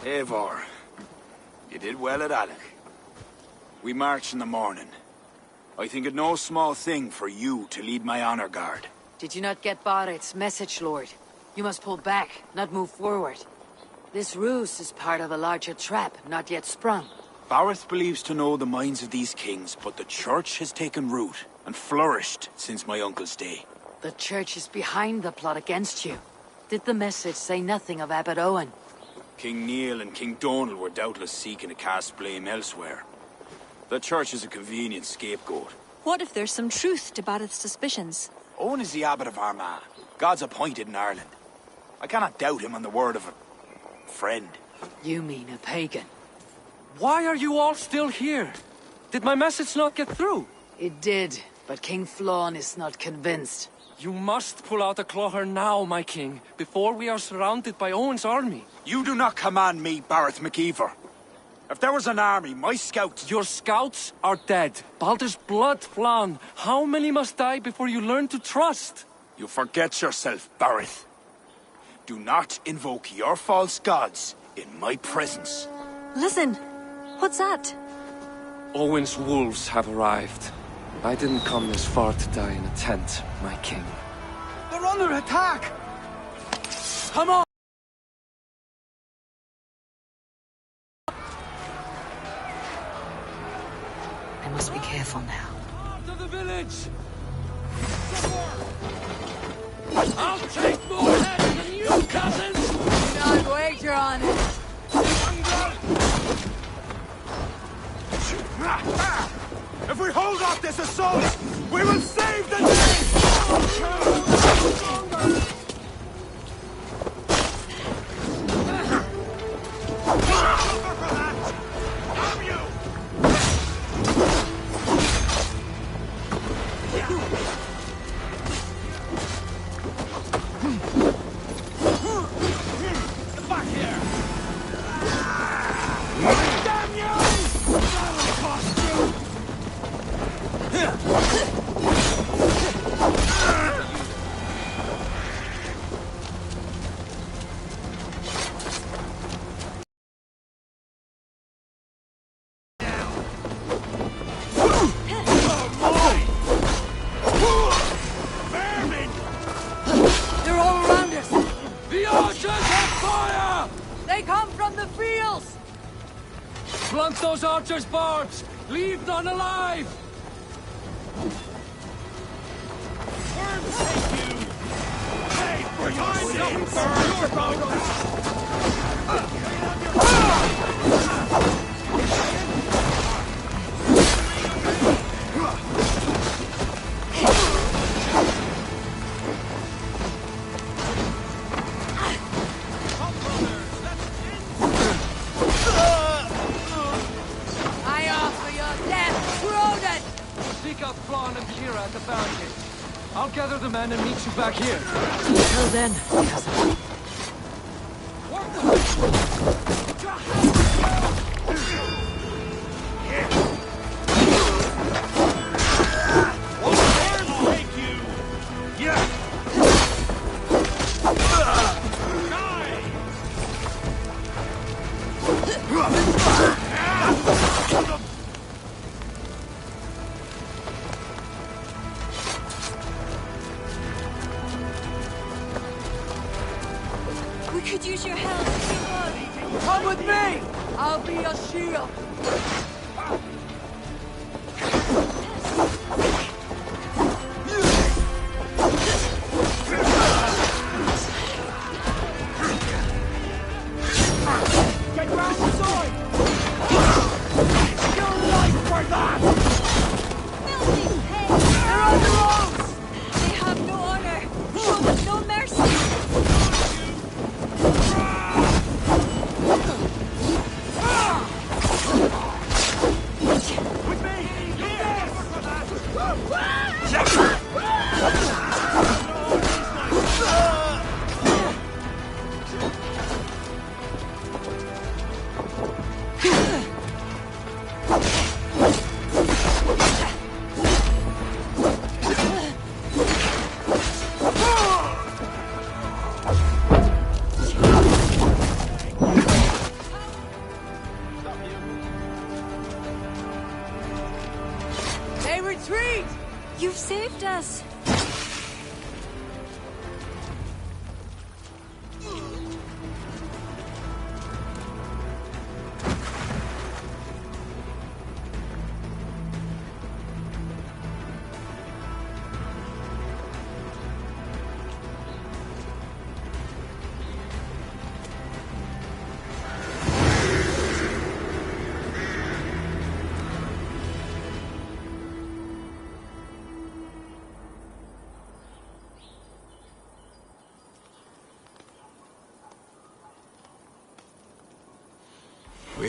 Eivor, you did well at Alec. We march in the morning. I think it no small thing for you to lead my honor guard. Did you not get Barrett's message, Lord? You must pull back, not move forward. This ruse is part of a larger trap, not yet sprung. Barrett believes to know the minds of these kings, but the church has taken root and flourished since my uncle's day. The church is behind the plot against you. Did the message say nothing of Abbot Owen? King Neil and King Donald were doubtless seeking to cast blame elsewhere. The church is a convenient scapegoat. What if there's some truth to Barrett's suspicions? Owen is the abbot of Armagh, God's appointed in Ireland. I cannot doubt him on the word of a friend. You mean a pagan? Why are you all still here? Did my message not get through? It did, but King Flann is not convinced. You must pull out the clawher now, my king, before we are surrounded by Owen's army. You do not command me, Barrett McEver. If there was an army, my scouts... Your scouts are dead. Baldur's blood, Flann. How many must die before you learn to trust? You forget yourself, Barrett. Do not invoke your false gods in my presence. Listen, what's that? Owen's wolves have arrived. I didn't come this far to die in a tent, my king. They're under attack! Come on! I must be careful now. To the village! I'll take more heads than you, cousins! Do not wager on it. If we hold off this assault, we will save the day! Blunt those archers' barbs! Leave none alive! Worms take you! Hey, for your at the barricade. I'll gather the men and meet you back here. Until then, cousin. We could use your help. Come with me! I'll be your shield. Get round the sword! Your life for that! Filthy pig! They're on the roads! They have no honor. Show them no mercy.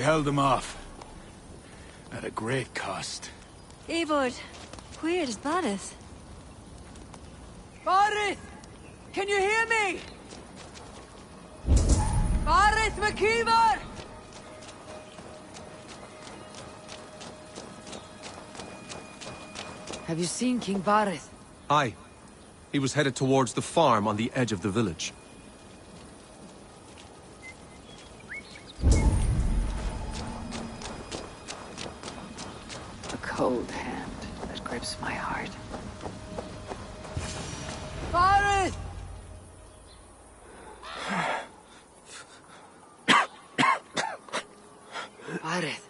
held them off. At a great cost. Eivor, where is Barith? Barith! Can you hear me? Barith McKeever! Have you seen King Barith? Aye. He was headed towards the farm on the edge of the village. A cold hand that grips my heart. Barith! Barith,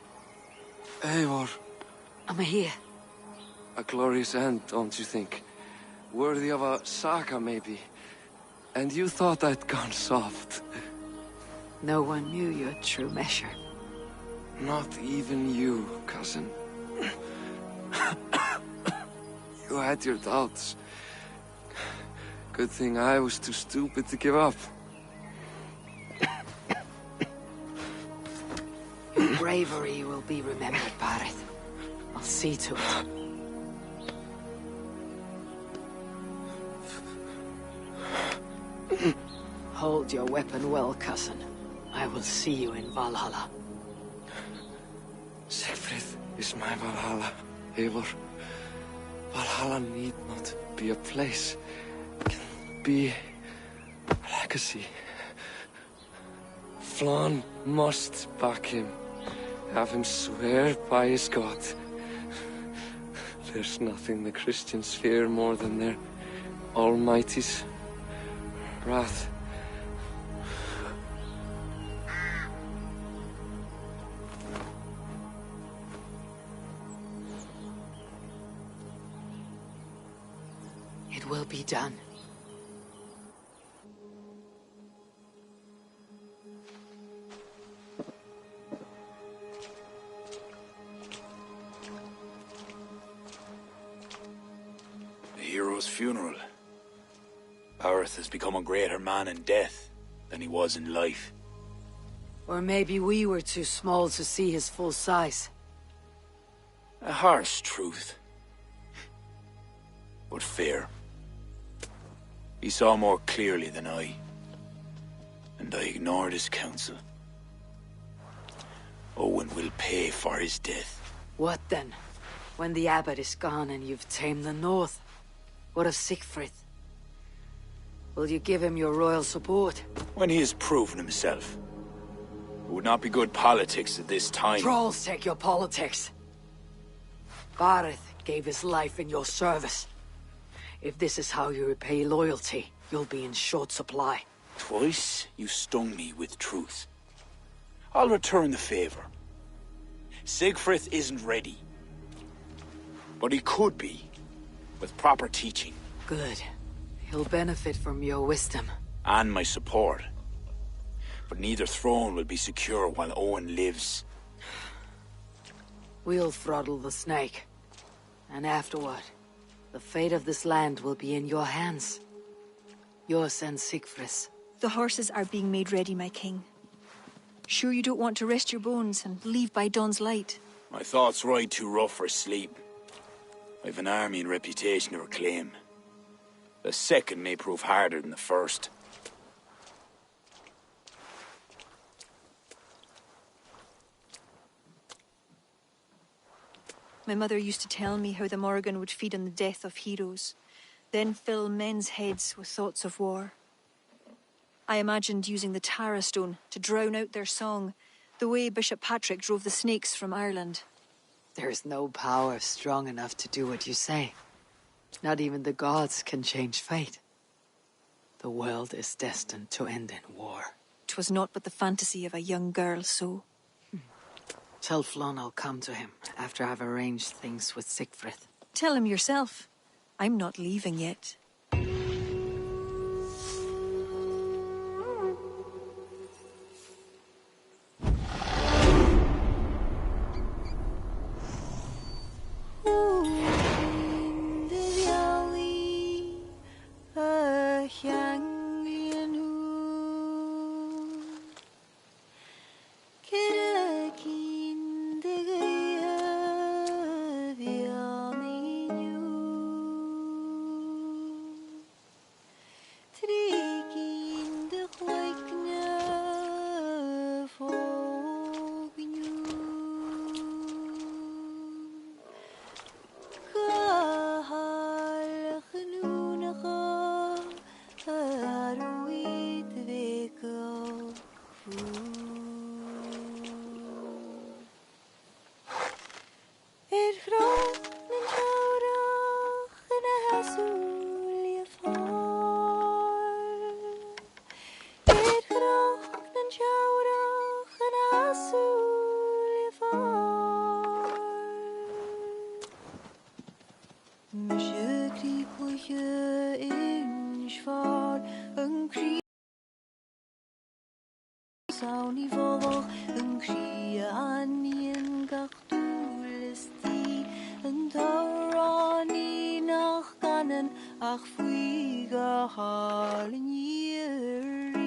Eivor, I'm here. a glorious end, don't you think? Worthy of a saga, maybe. And you thought I'd gone soft. No one knew your true measure. Not even you, cousin. You had your doubts. Good thing I was too stupid to give up. Your bravery will be remembered, Barith. I'll see to it. Hold your weapon well, cousin. I will see you in Valhalla. Siegfried is my Valhalla, Eivor. Valhalla need not be a place. It can be a legacy. Flann must back him. Have him swear by his God. There's nothing the Christians fear more than their Almighty's wrath. It will be done. The hero's funeral. Barith has become a greater man in death than he was in life. Or maybe we were too small to see his full size. A harsh truth. But fair. He saw more clearly than I. And I ignored his counsel. Owen will pay for his death. What then? When the abbot is gone and you've tamed the north? What of Siegfried? Will you give him your royal support? When he has proven himself. It would not be good politics at this time. Trolls take your politics. Barith gave his life in your service. If this is how you repay loyalty, you'll be in short supply. Twice you stung me with truth. I'll return the favor. Siegfried isn't ready. But he could be, with proper teaching. Good. He'll benefit from your wisdom. And my support. But neither throne will be secure while Owen lives. We'll throttle the snake. And afterward, the fate of this land will be in your hands. Yours and Siegfried's. The horses are being made ready, my king. Sure you don't want to rest your bones and leave by dawn's light? My thoughts ride too rough for sleep. I've an army and reputation to reclaim. The second may prove harder than the first. My mother used to tell me how the Morrigan would feed on the death of heroes, then fill men's heads with thoughts of war. I imagined using the Tara Stone to drown out their song, the way Bishop Patrick drove the snakes from Ireland. There's no power strong enough to do what you say. Not even the gods can change fate. The world is destined to end in war. 'Twas not but the fantasy of a young girl, so... Tell Flann I'll come to him after I've arranged things with Siegfried. Tell him yourself. I'm not leaving yet. Kira Trekking de gloikne volgnu. Kahal genoenige aroeit wekel groot en jouwdag en een hazoel je voor. Groot en jouwdag en een hazoel je voor. Misje kriepelje in zwaar, een kriep zou niet volg, een krie aan een kachtoel is die, een taurani nach kannen, ach vliege halen jeri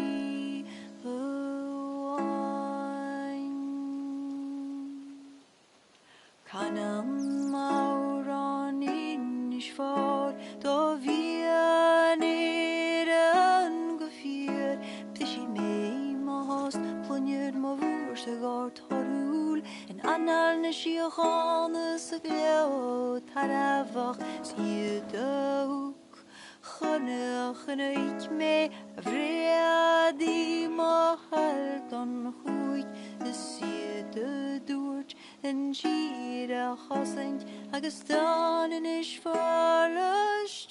Kanem mauran in schwaar, da wir neren gefier, ptischi mei mahast, plunjer ma woerse gart harul, en anal ne shiachane gleo taravach, zie ook, gane ik me, vredi mahal dan goed, zie doort, en gira chosint, agus danen is farlas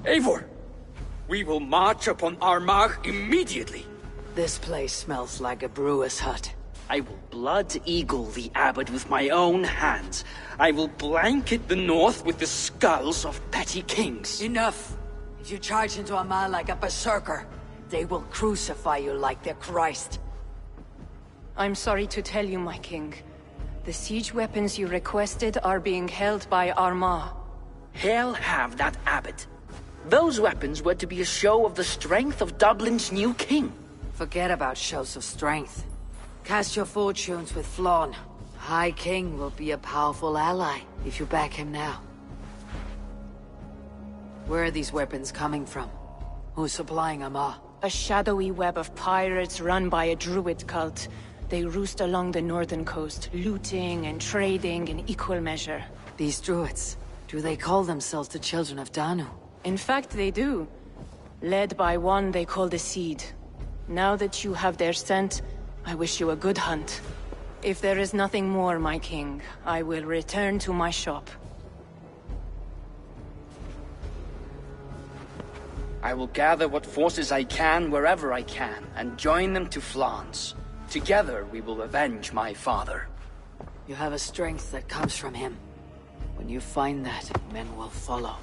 Eivor! We will march upon Armagh immediately. This place smells like a brewer's hut. I will blood eagle the abbot with my own hands. I will blanket the north with the skulls of petty kings. Enough! If you charge into Amal like a berserker, they will crucify you like their Christ. I'm sorry to tell you, my king. The siege weapons you requested are being held by Armagh. Hell have that abbot. Those weapons were to be a show of the strength of Dublin's new king. Forget about shows of strength. Cast your fortunes with Flann. High King will be a powerful ally if you back him now. Where are these weapons coming from? Who's supplying Armagh? A shadowy web of pirates run by a druid cult. They roost along the northern coast, looting and trading in equal measure. These druids, do they call themselves the Children of Danu? In fact, they do. Led by one they call the Seed. Now that you have their scent, I wish you a good hunt. If there is nothing more, my king, I will return to my shop. I will gather what forces I can wherever I can, and join them to Flans. Together we will avenge my father. You have a strength that comes from him. When you find that, men will follow.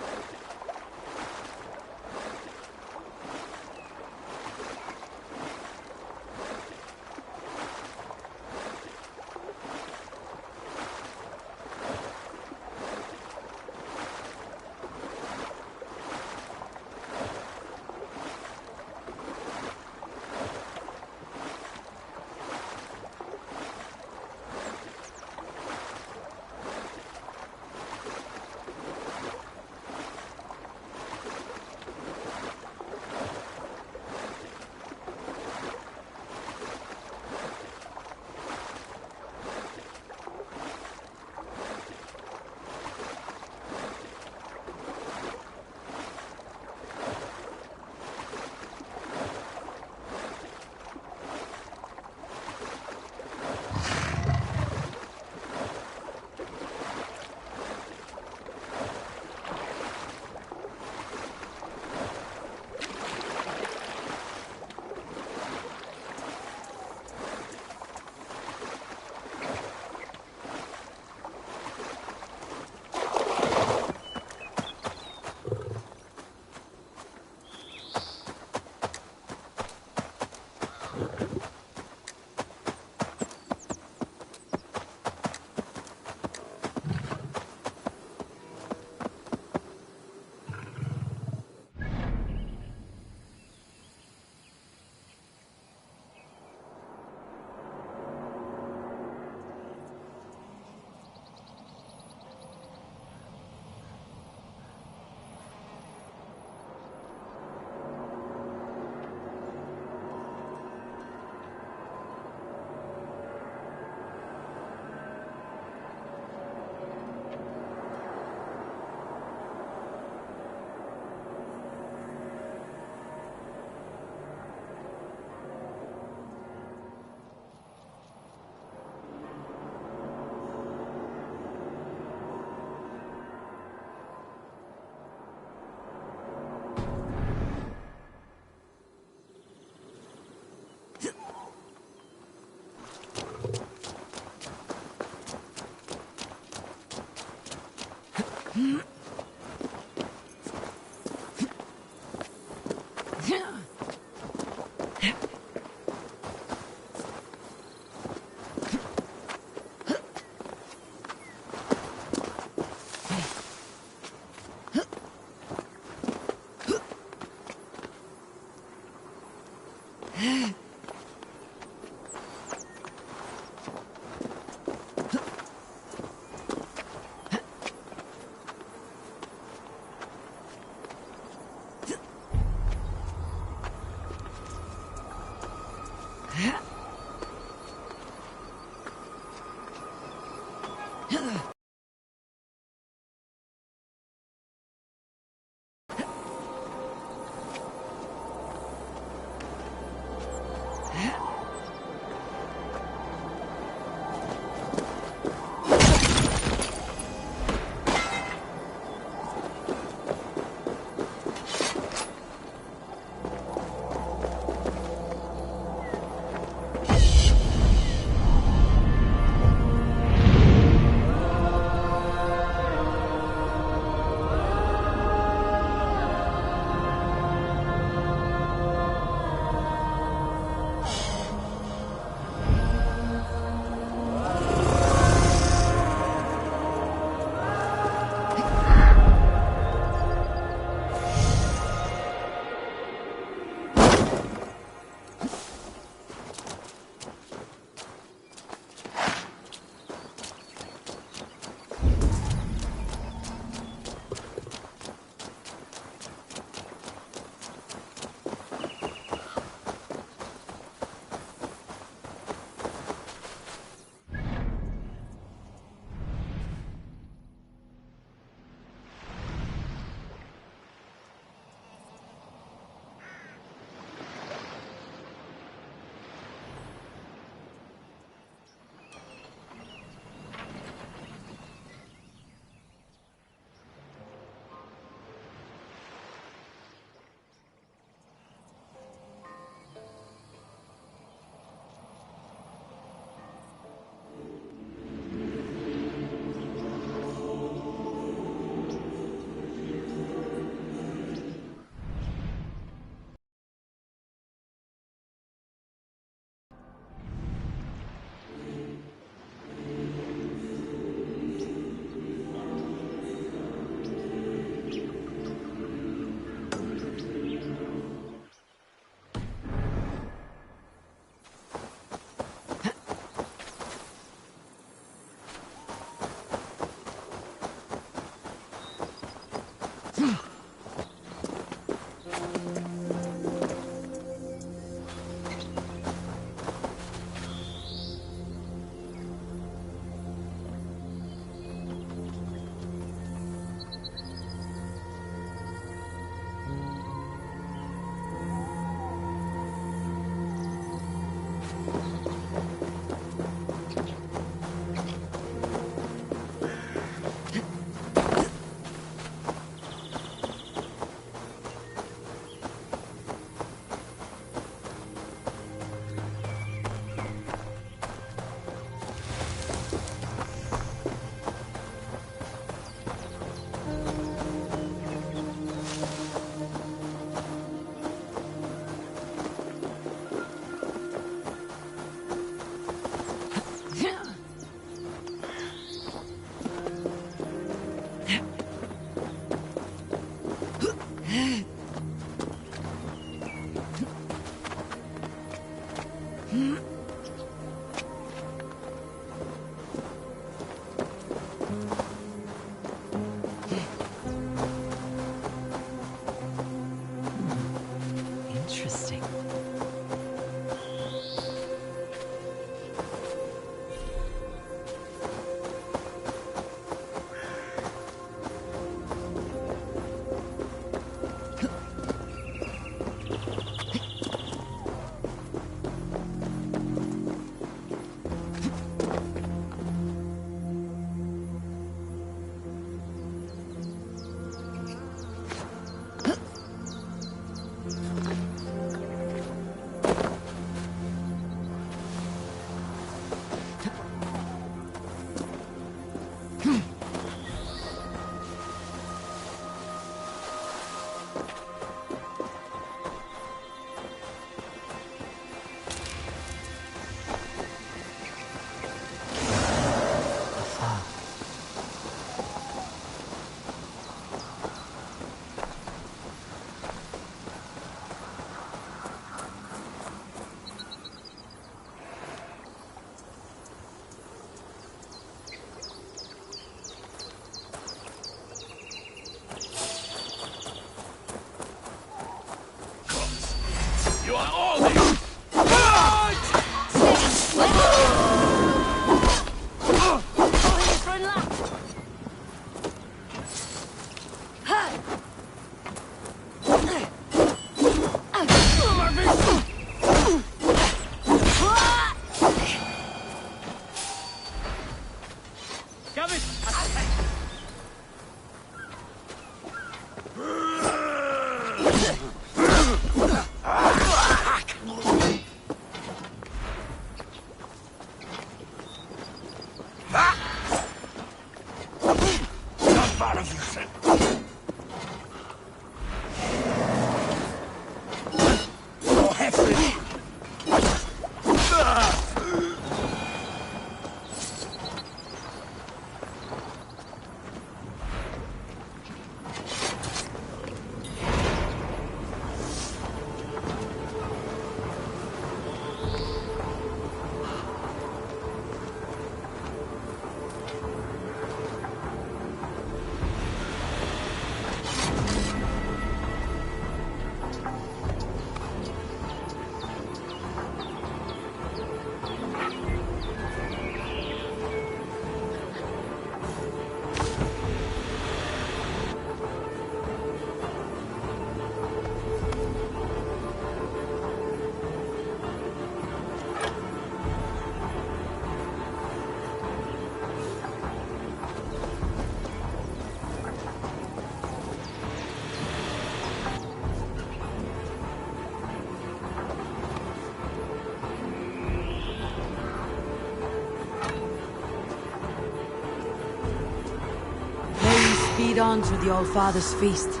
lead on to the All Father's feast.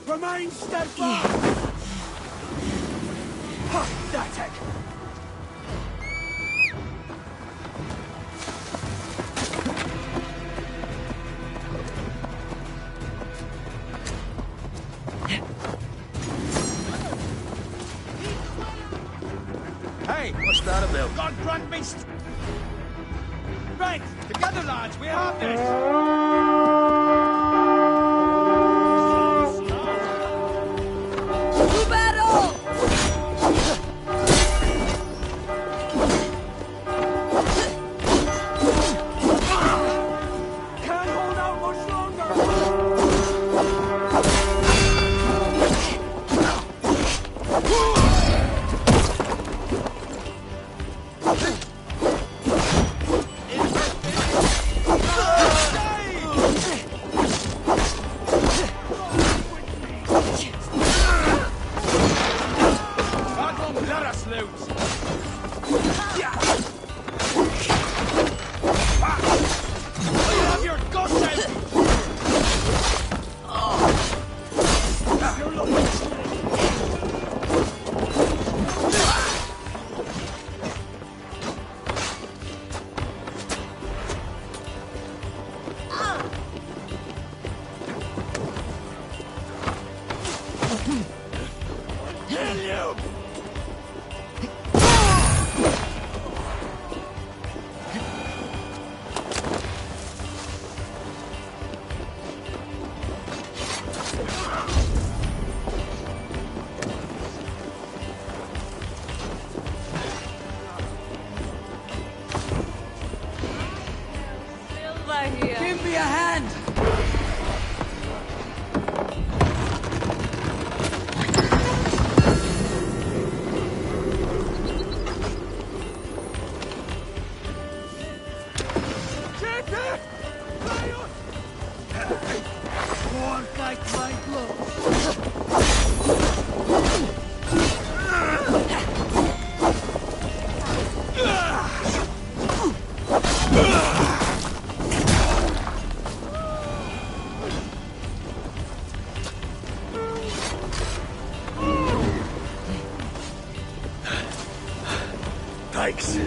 Remain steadfast! Ha! That's it! Hey, what's that about? God grant me strength! Together, lads, we have this! Give me a hand! Thanks.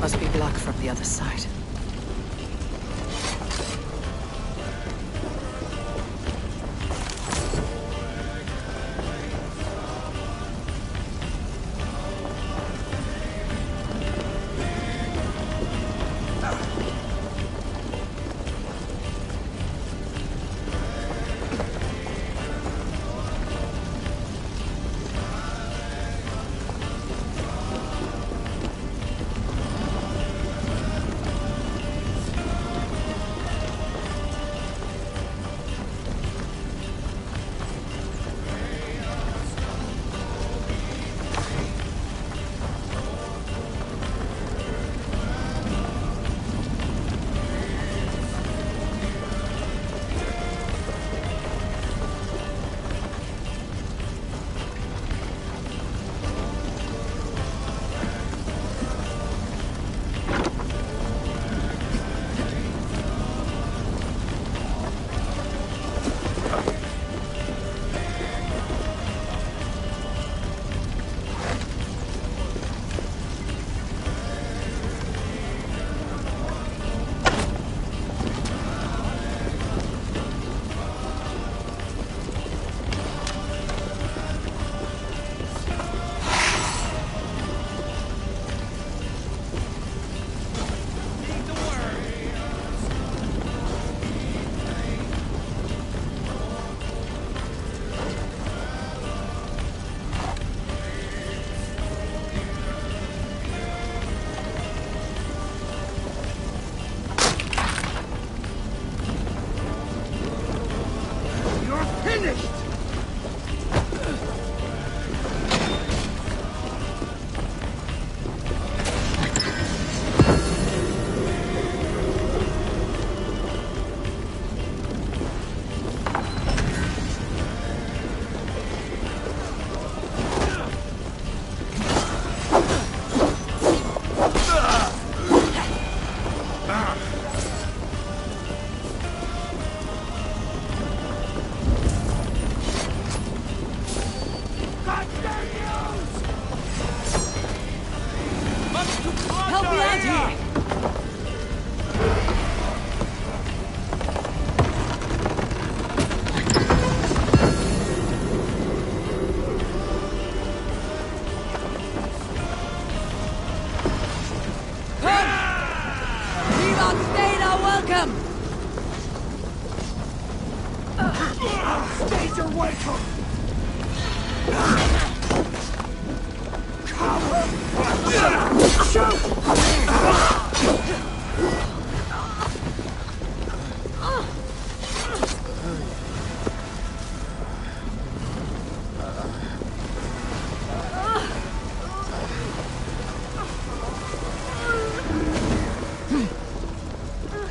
Must be blocked from the other side.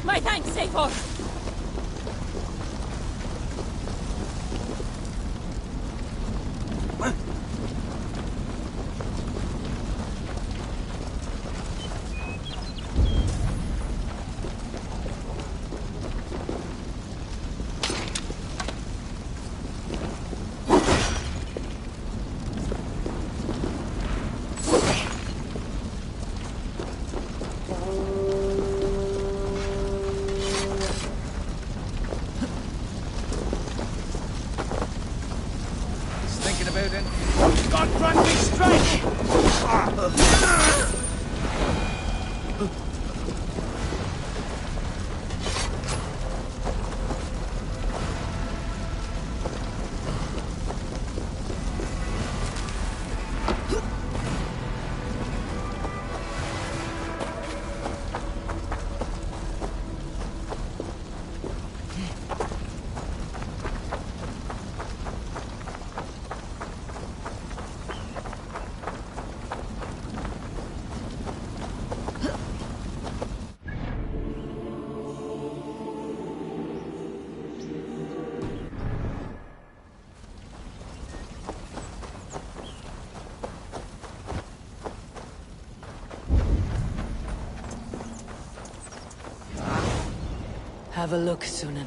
My thanks, Safor! Have a look, Sunan.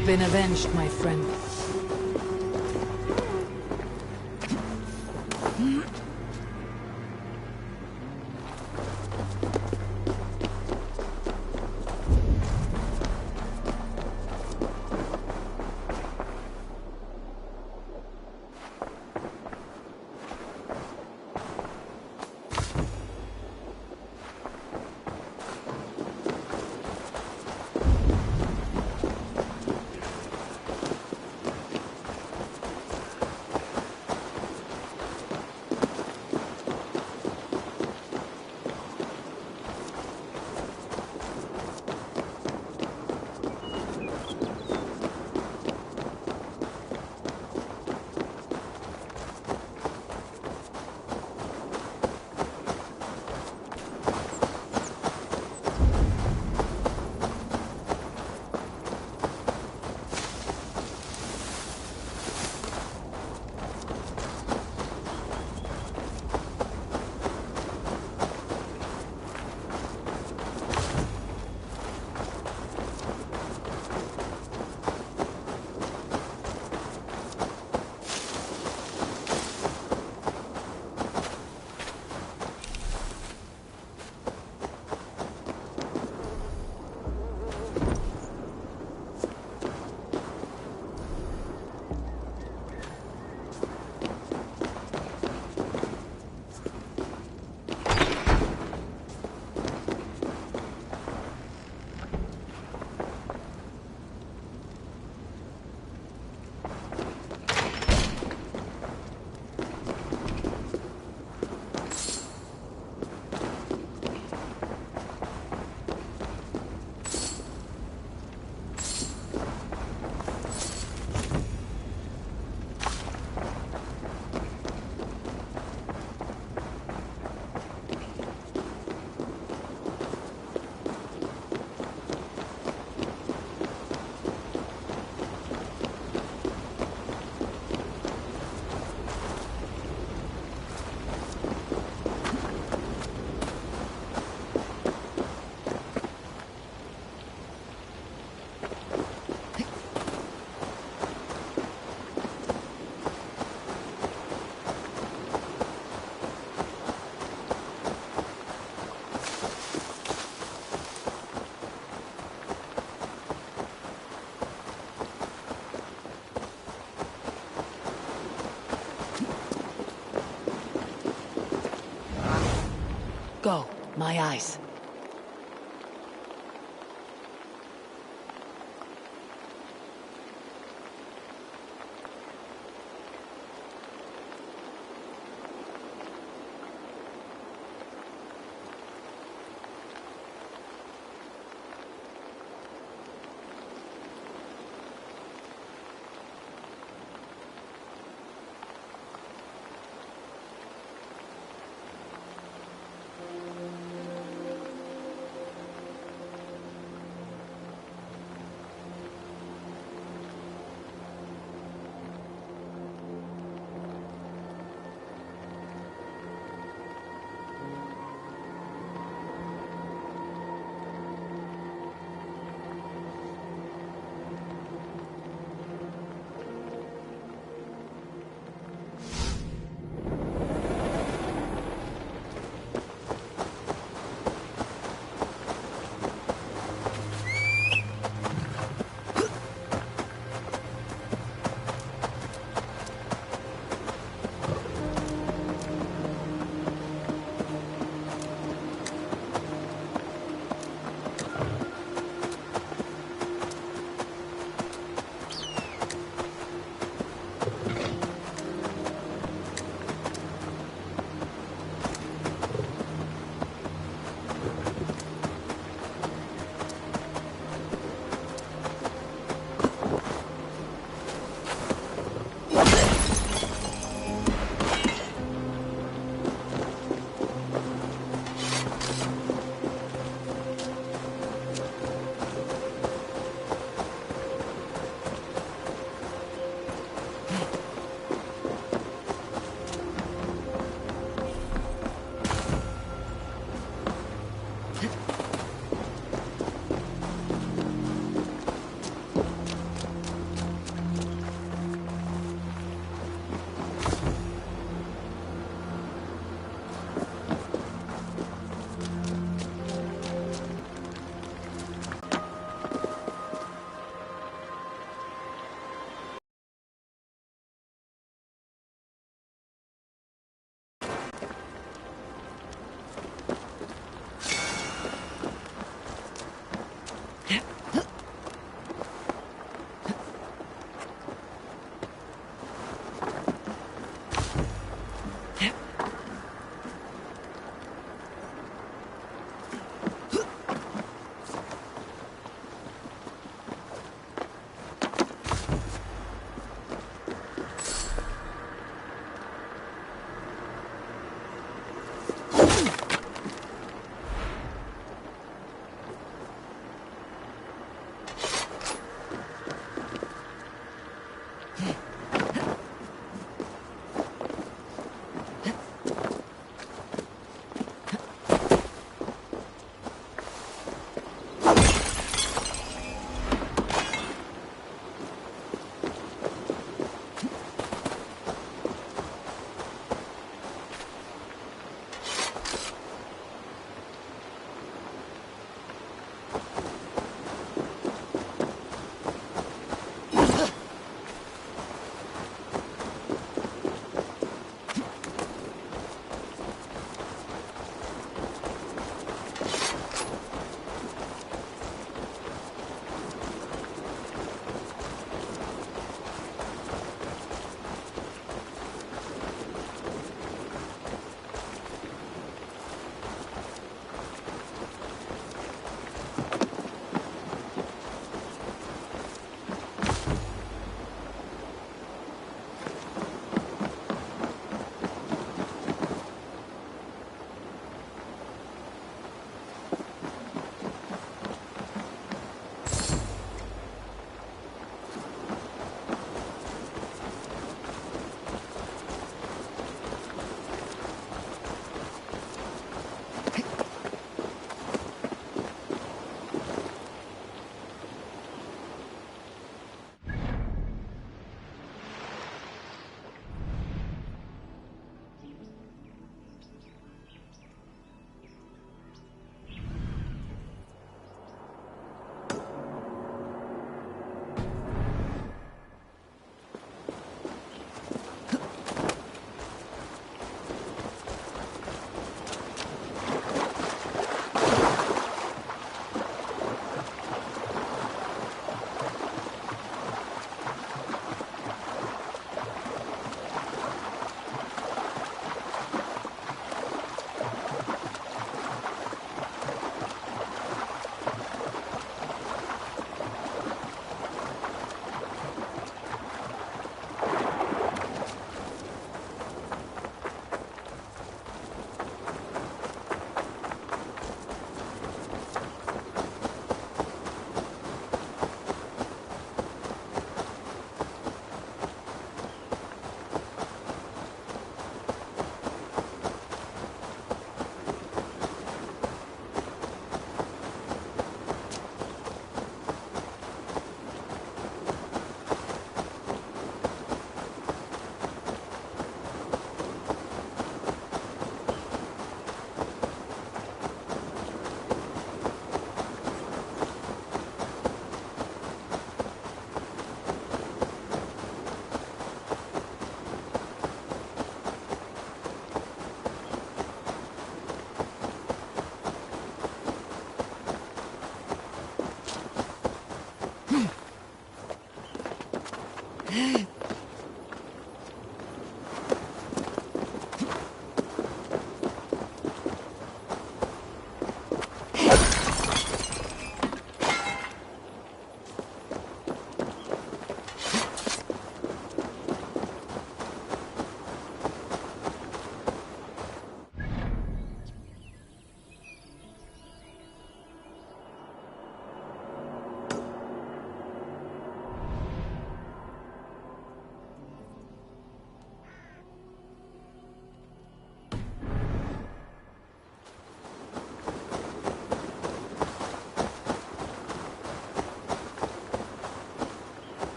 have been avenged, my friend. Go, my eyes.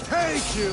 Take you!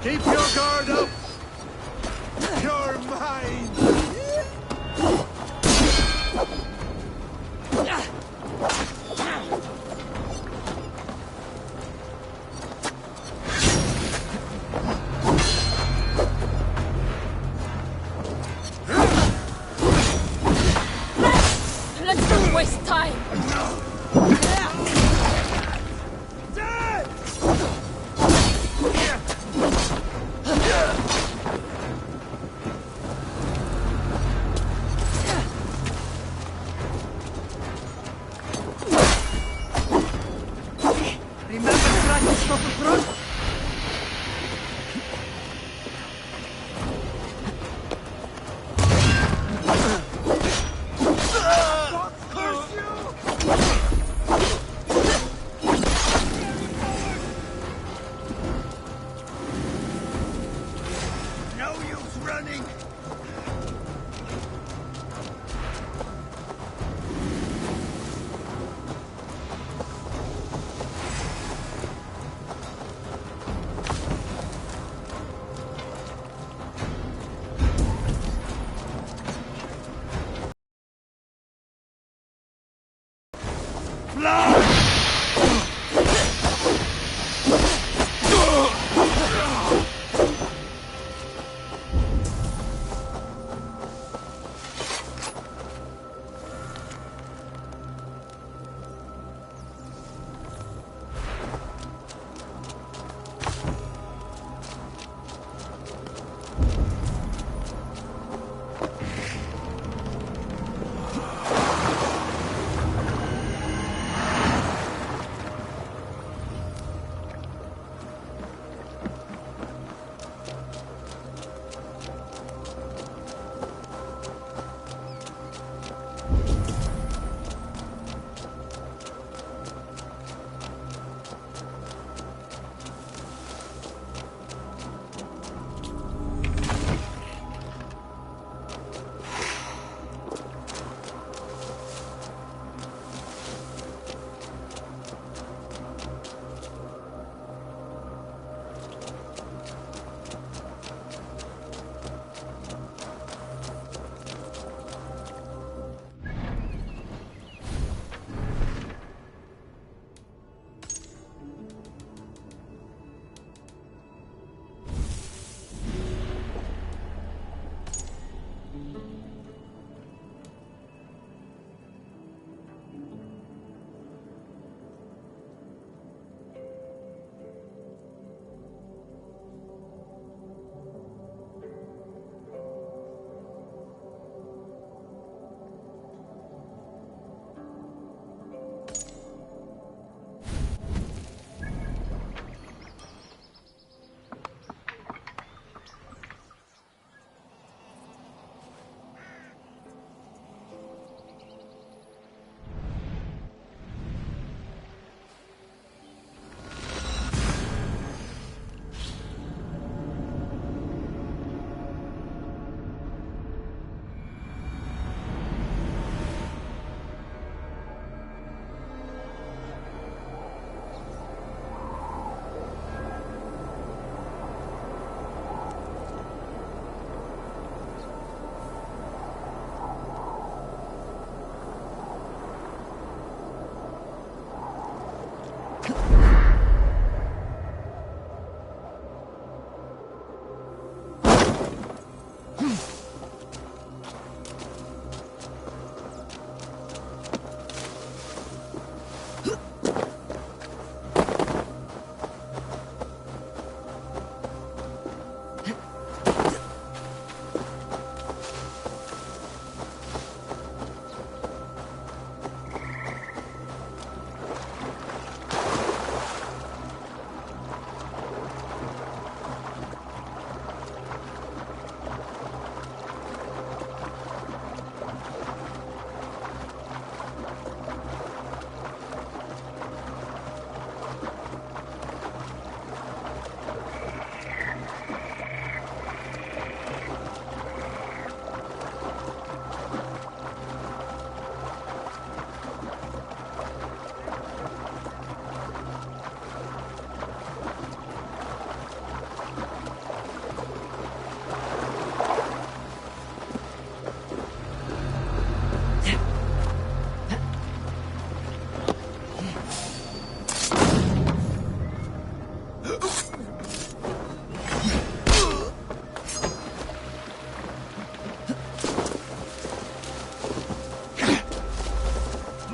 Keep your guard up! You're mine! Let's don't waste time! No use running!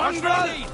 Mongrel!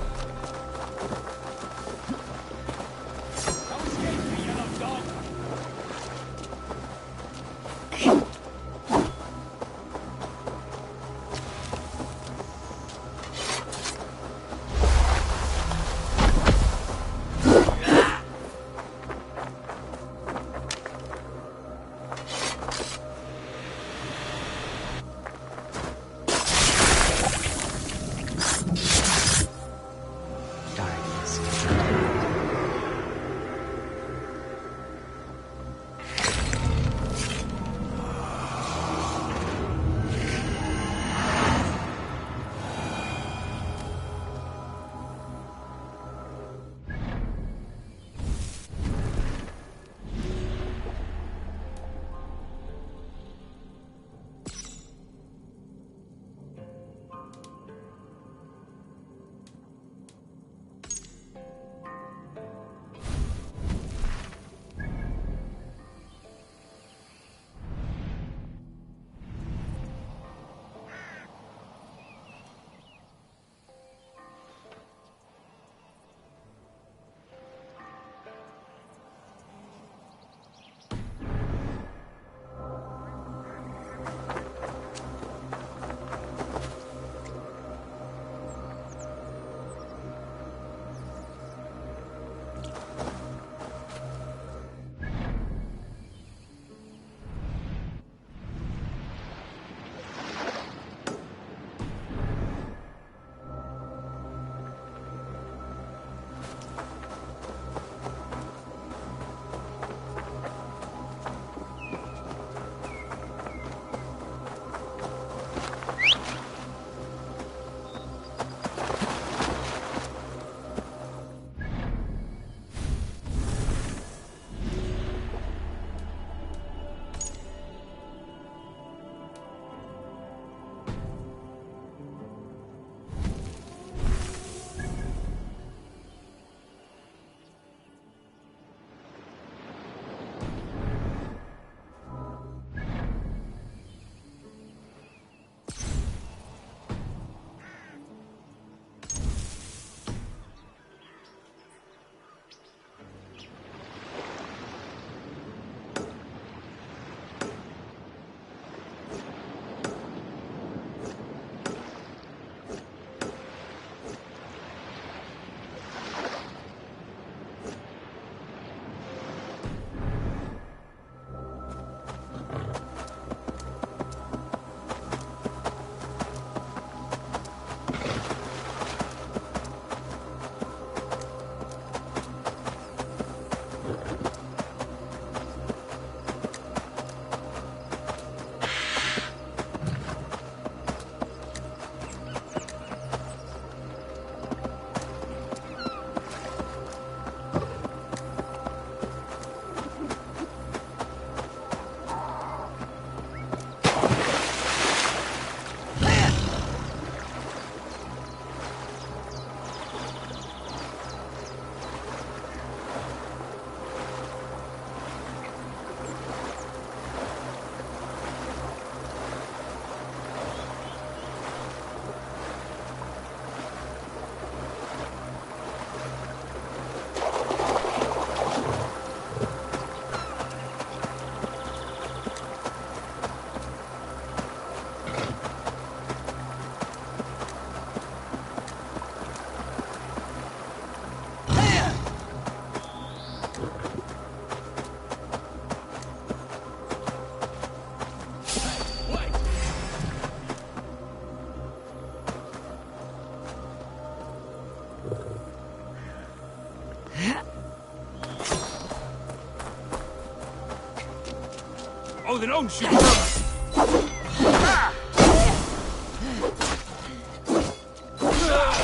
know that owns you.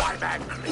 I'm angry.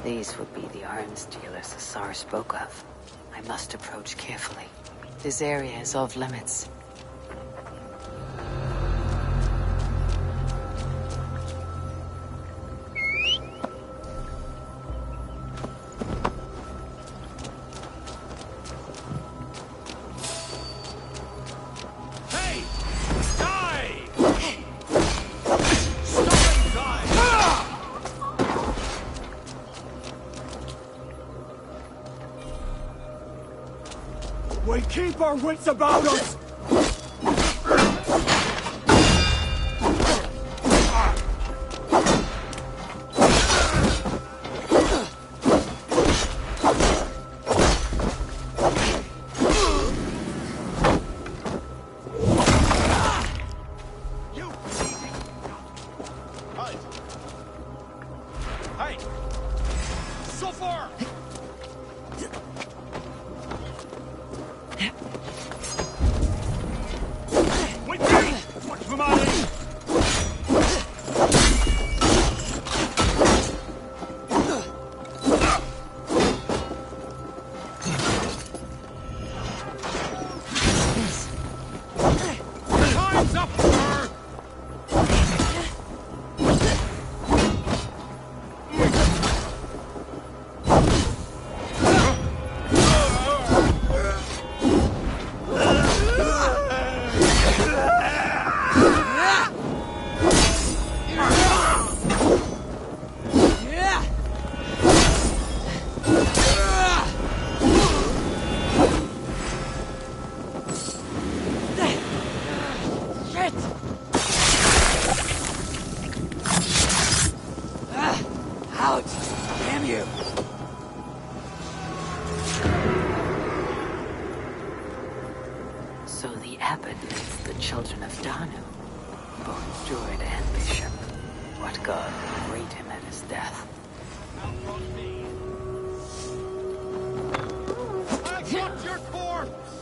These would be the arms dealers Asar spoke of. I must approach carefully. This area is off limits. Hey! Die! Stop and die! We keep our wits about us! You cheating! Hey! Hey! So far! Watch for my lead! Time's up, sir! Ouch! Damn you! So the abbot leads the children of Danu, both druid and bishop. What god will greet him at his death? I want your corpse!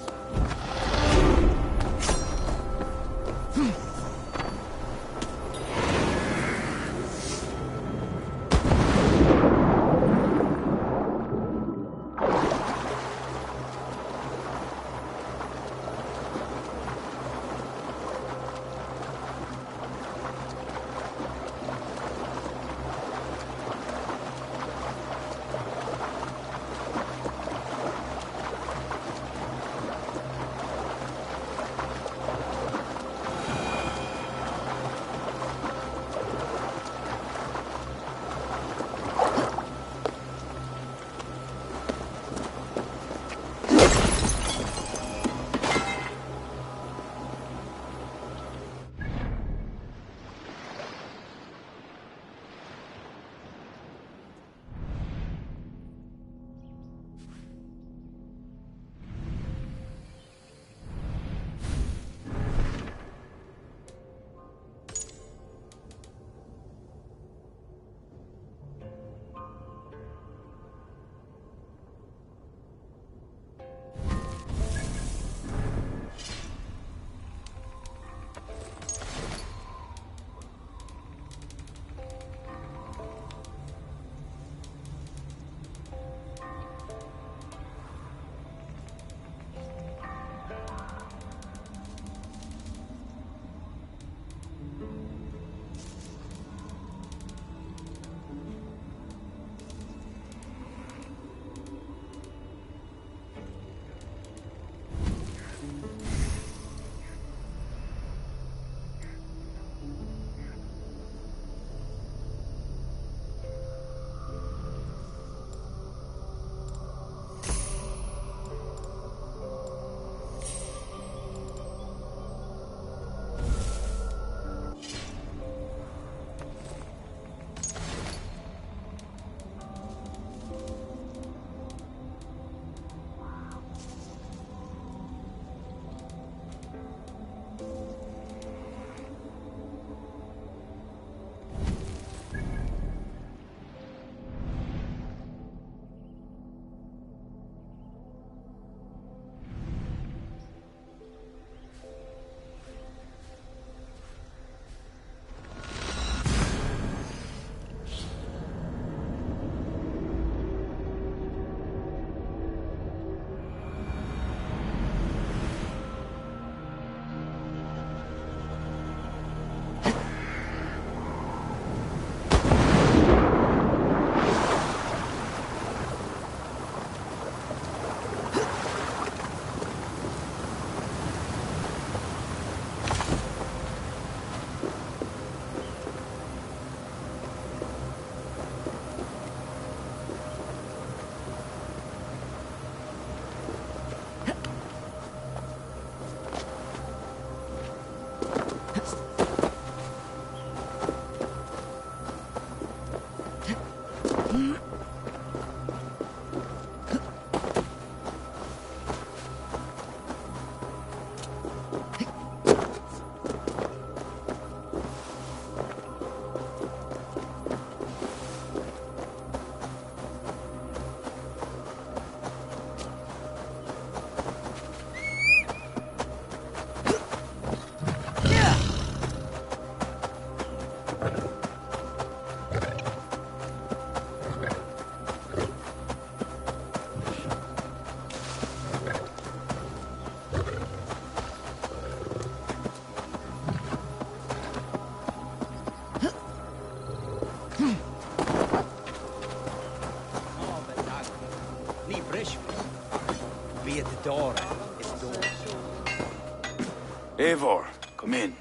Eivor, come in.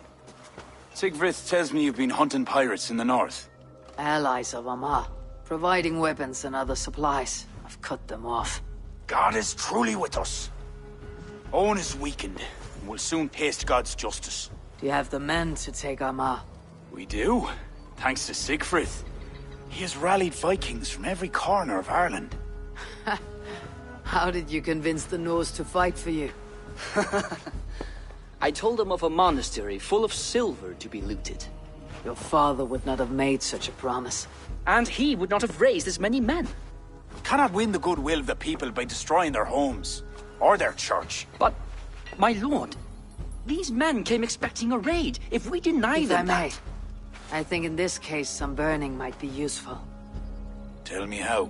Sigfrith tells me you've been hunting pirates in the north. Allies of Amma, providing weapons and other supplies. I've cut them off. God is truly with us. Owen is weakened, and will soon taste God's justice. Do you have the men to take Amma? We do, thanks to Sigfrith. He has rallied Vikings from every corner of Ireland. How did you convince the Norse to fight for you? I told them of a monastery full of silver to be looted. Your father would not have made such a promise. And he would not have raised as many men. You cannot win the goodwill of the people by destroying their homes, or their church. But, my lord, these men came expecting a raid. If we deny If I them may, that... I think in this case some burning might be useful. Tell me how.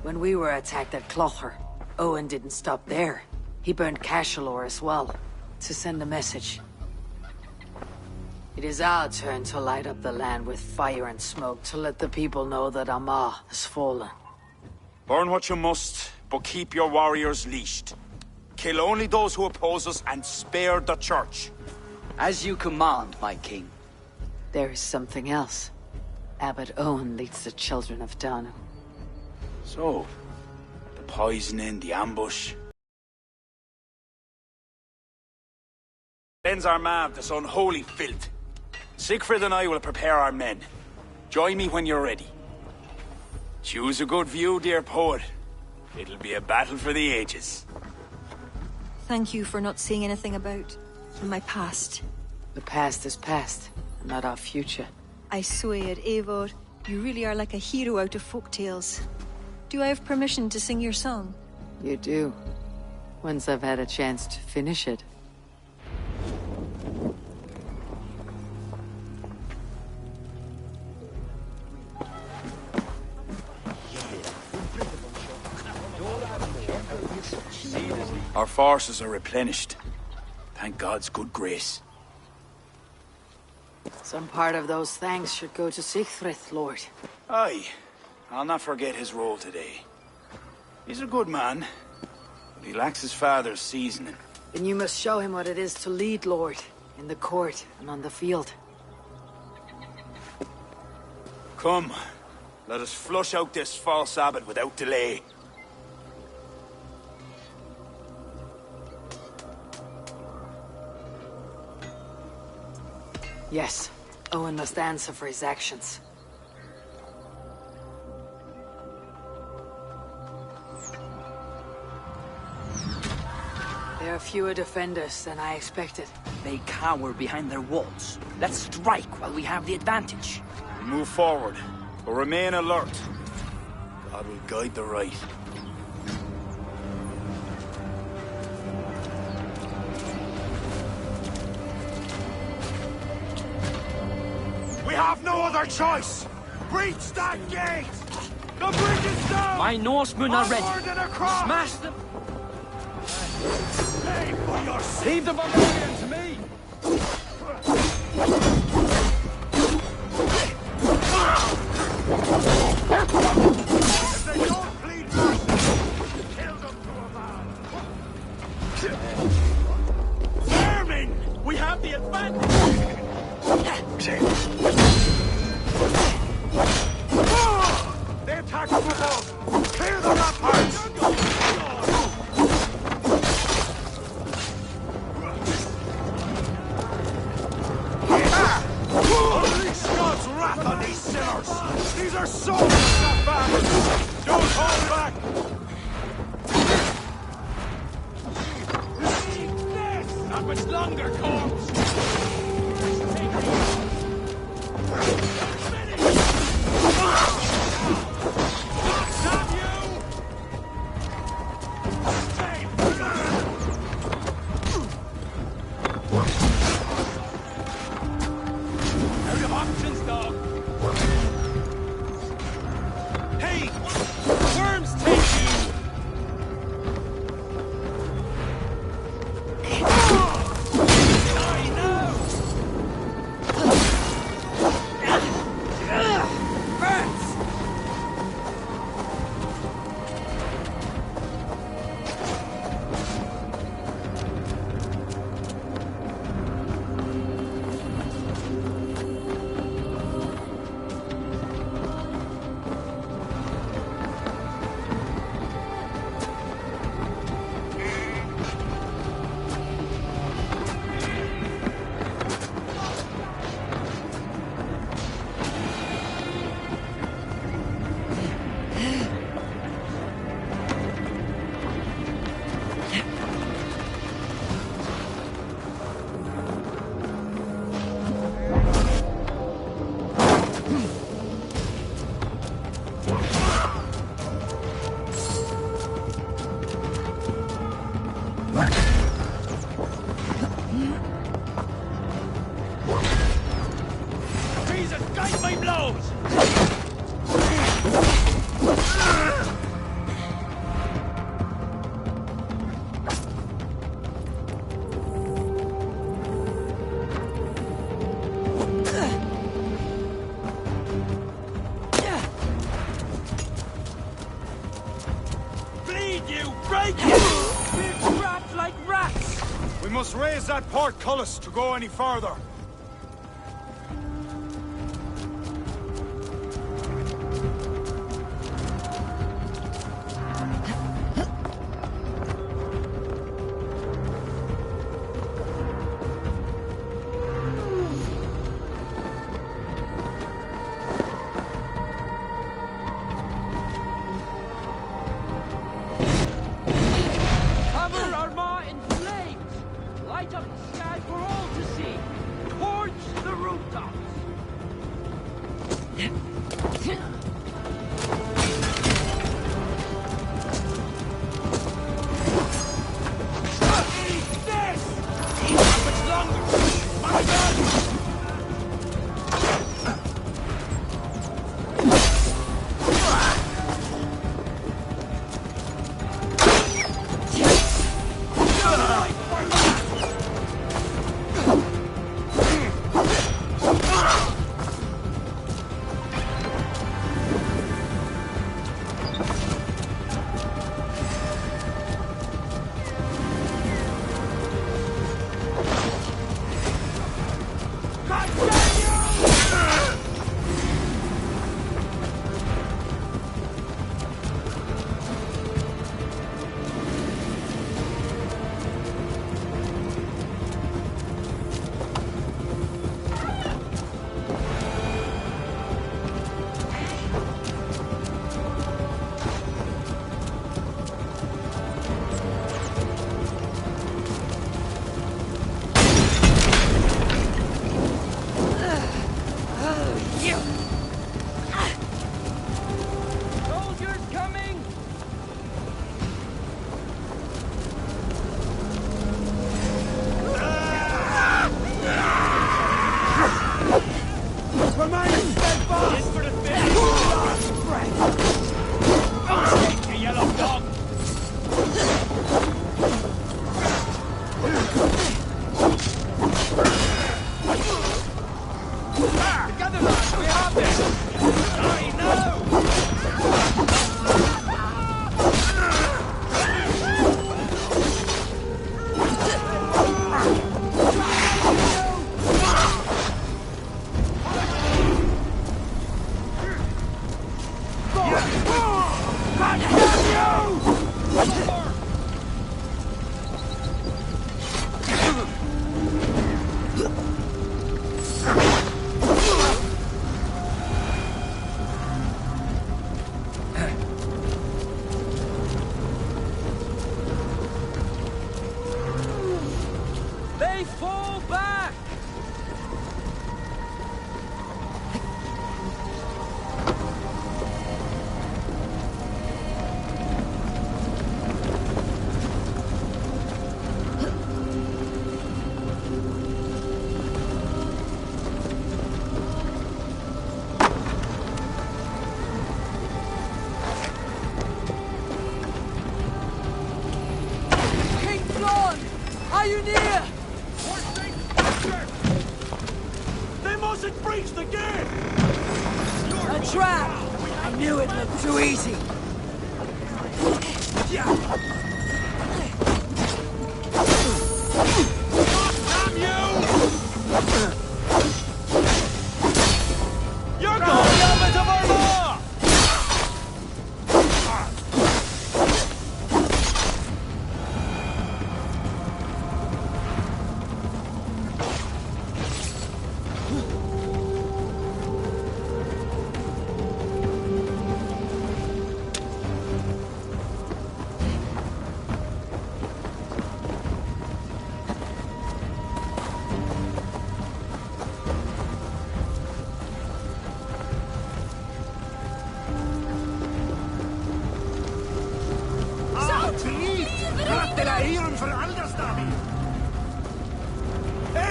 When we were attacked at Clogher, Owen didn't stop there. He burned Cashelor as well, to send a message. It is our turn to light up the land with fire and smoke to let the people know that Amma has fallen. Burn what you must, but keep your warriors leashed. Kill only those who oppose us and spare the church. As you command, my king. There is something else. Abbot Owen leads the children of Danu. So, the poisoning, the ambush... Cleanse our man of this unholy filth. Sigfrid and I will prepare our men. Join me when you're ready. Choose a good view, dear poet. It'll be a battle for the ages. Thank you for not saying anything about my past. The past is past, and not our future. I swear, Eivor, you really are like a hero out of folk tales. Do I have permission to sing your song? You do. Once I've had a chance to finish it. Our forces are replenished. Thank God's good grace. Some part of those thanks should go to Sigfrith, Lord. Aye, I'll not forget his role today. He's a good man, but he lacks his father's seasoning. Then you must show him what it is to lead, Lord, in the court and on the field. Come, let us flush out this false abbot without delay. Yes, Owen must answer for his actions. There are fewer defenders than I expected. They cower behind their walls. Let's strike while we have the advantage. Move forward, but remain alert. God will guide the right. We have no other choice! Breach that gate! The bridge is down! My Norsemen are ready. Onward and across! Smash them! Pay for your sin! Leave the barbarian to me! If they don't plead mercy, kill them to a man! Vermin! We have the advantage! They attack from above! Clear the ramparts! you! Break it! We're trapped like rats! We must raise that portcullis to go any farther.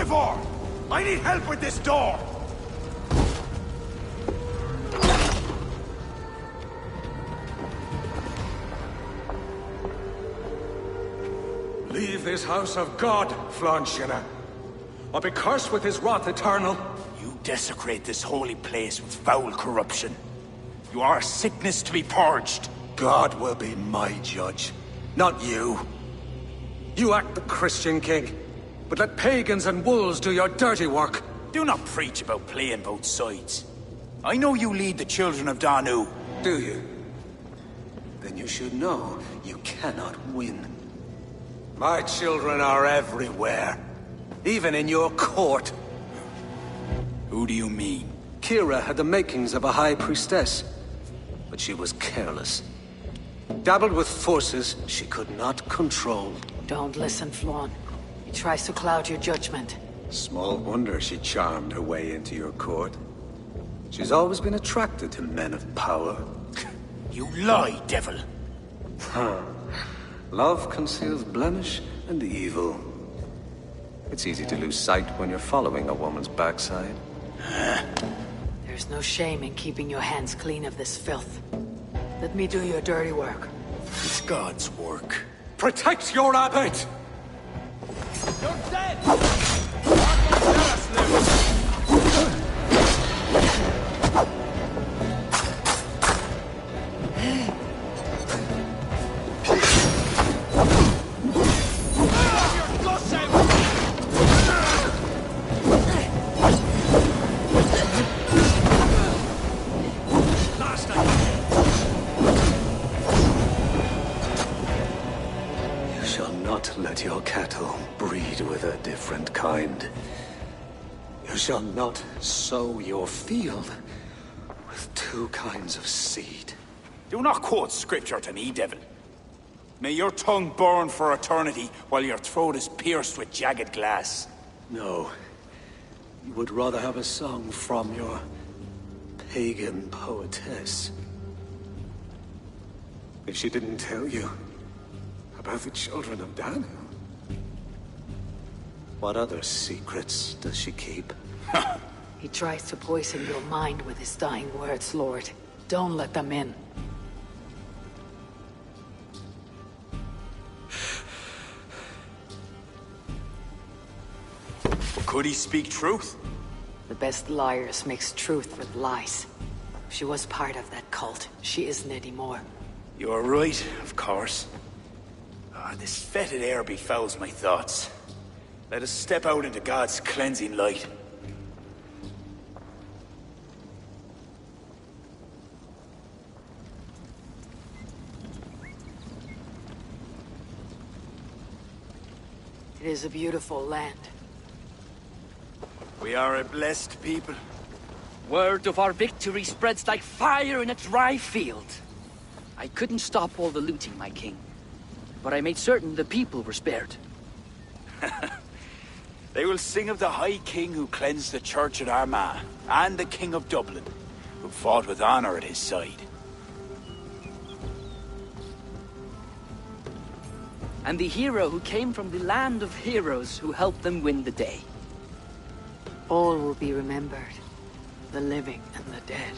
Eivor! I need help with this door! Leave this house of God, Flanshina, or be cursed with his wrath eternal. You desecrate this holy place with foul corruption. You are a sickness to be purged. God will be my judge. Not you. You act the Christian king, but let pagans and wolves do your dirty work. Do not preach about playing both sides. I know you lead the children of Danu. Do you? Then you should know you cannot win. My children are everywhere. Even in your court. Who do you mean? Kira had the makings of a high priestess, but she was careless. Dabbled with forces she could not control. Don't listen, Flawn. He tries to cloud your judgment. Small wonder she charmed her way into your court. She's always been attracted to men of power. You lie, devil. Love conceals blemish and evil. It's easy to lose sight when you're following a woman's backside. There's no shame in keeping your hands clean of this filth. Let me do your dirty work. It's God's work. Protect your abbot! You're dead! Let us live! Let your cattle breed with a different kind. You shall not sow your field with two kinds of seed. Do not quote scripture to me, devil. May your tongue burn for eternity while your throat is pierced with jagged glass. No. You would rather have a song from your pagan poetess. If she didn't tell you about the children of Danu, what other secrets does she keep? He tries to poison your mind with his dying words, Lord. Don't let them in. Could he speak truth? The best liars mix truth with lies. She was part of that cult. She isn't anymore. You are right, of course. This fetid air befouls my thoughts. Let us step out into God's cleansing light. It is a beautiful land. We are a blessed people. Word of our victory spreads like fire in a dry field. I couldn't stop all the looting, my king. But I made certain the people were spared. They will sing of the High King who cleansed the church at Armagh, and the King of Dublin, who fought with honor at his side. And the hero who came from the land of heroes who helped them win the day. All will be remembered. The living and the dead.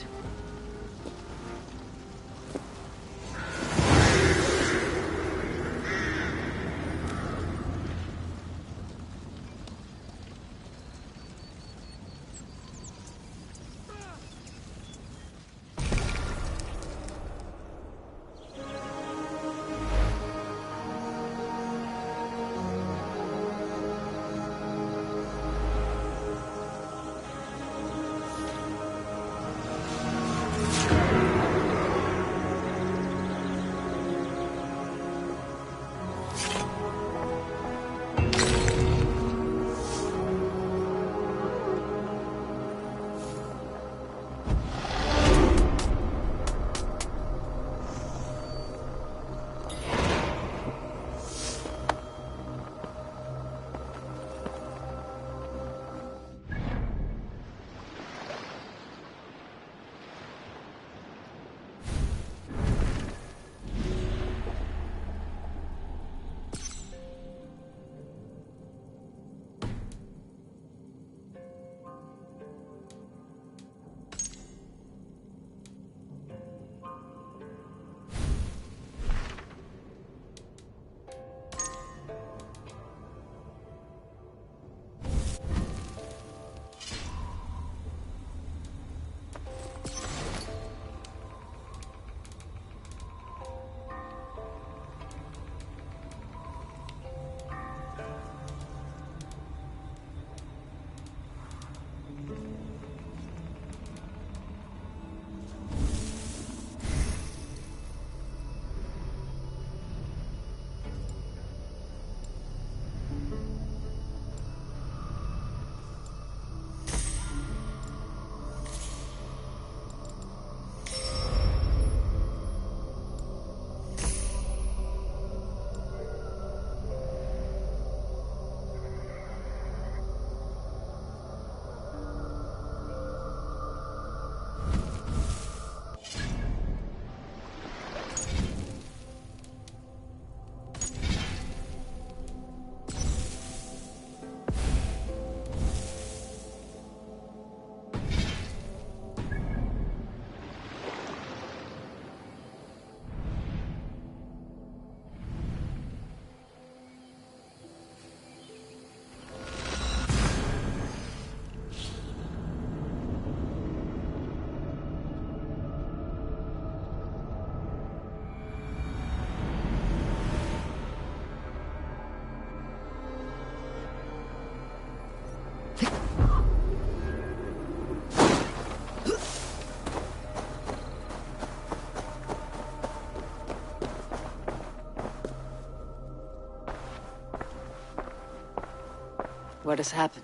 What has happened?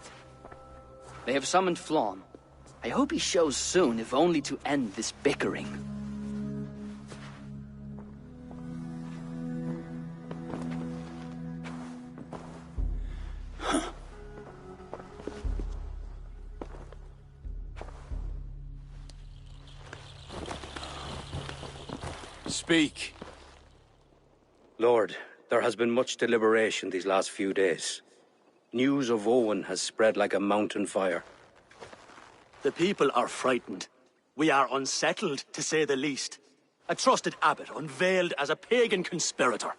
They have summoned Flawn. I hope he shows soon, if only to end this bickering. Speak. Lord, there has been much deliberation these last few days. News of Owen has spread like a mountain fire. The people are frightened. We are unsettled, to say the least. A trusted abbot unveiled as a pagan conspirator.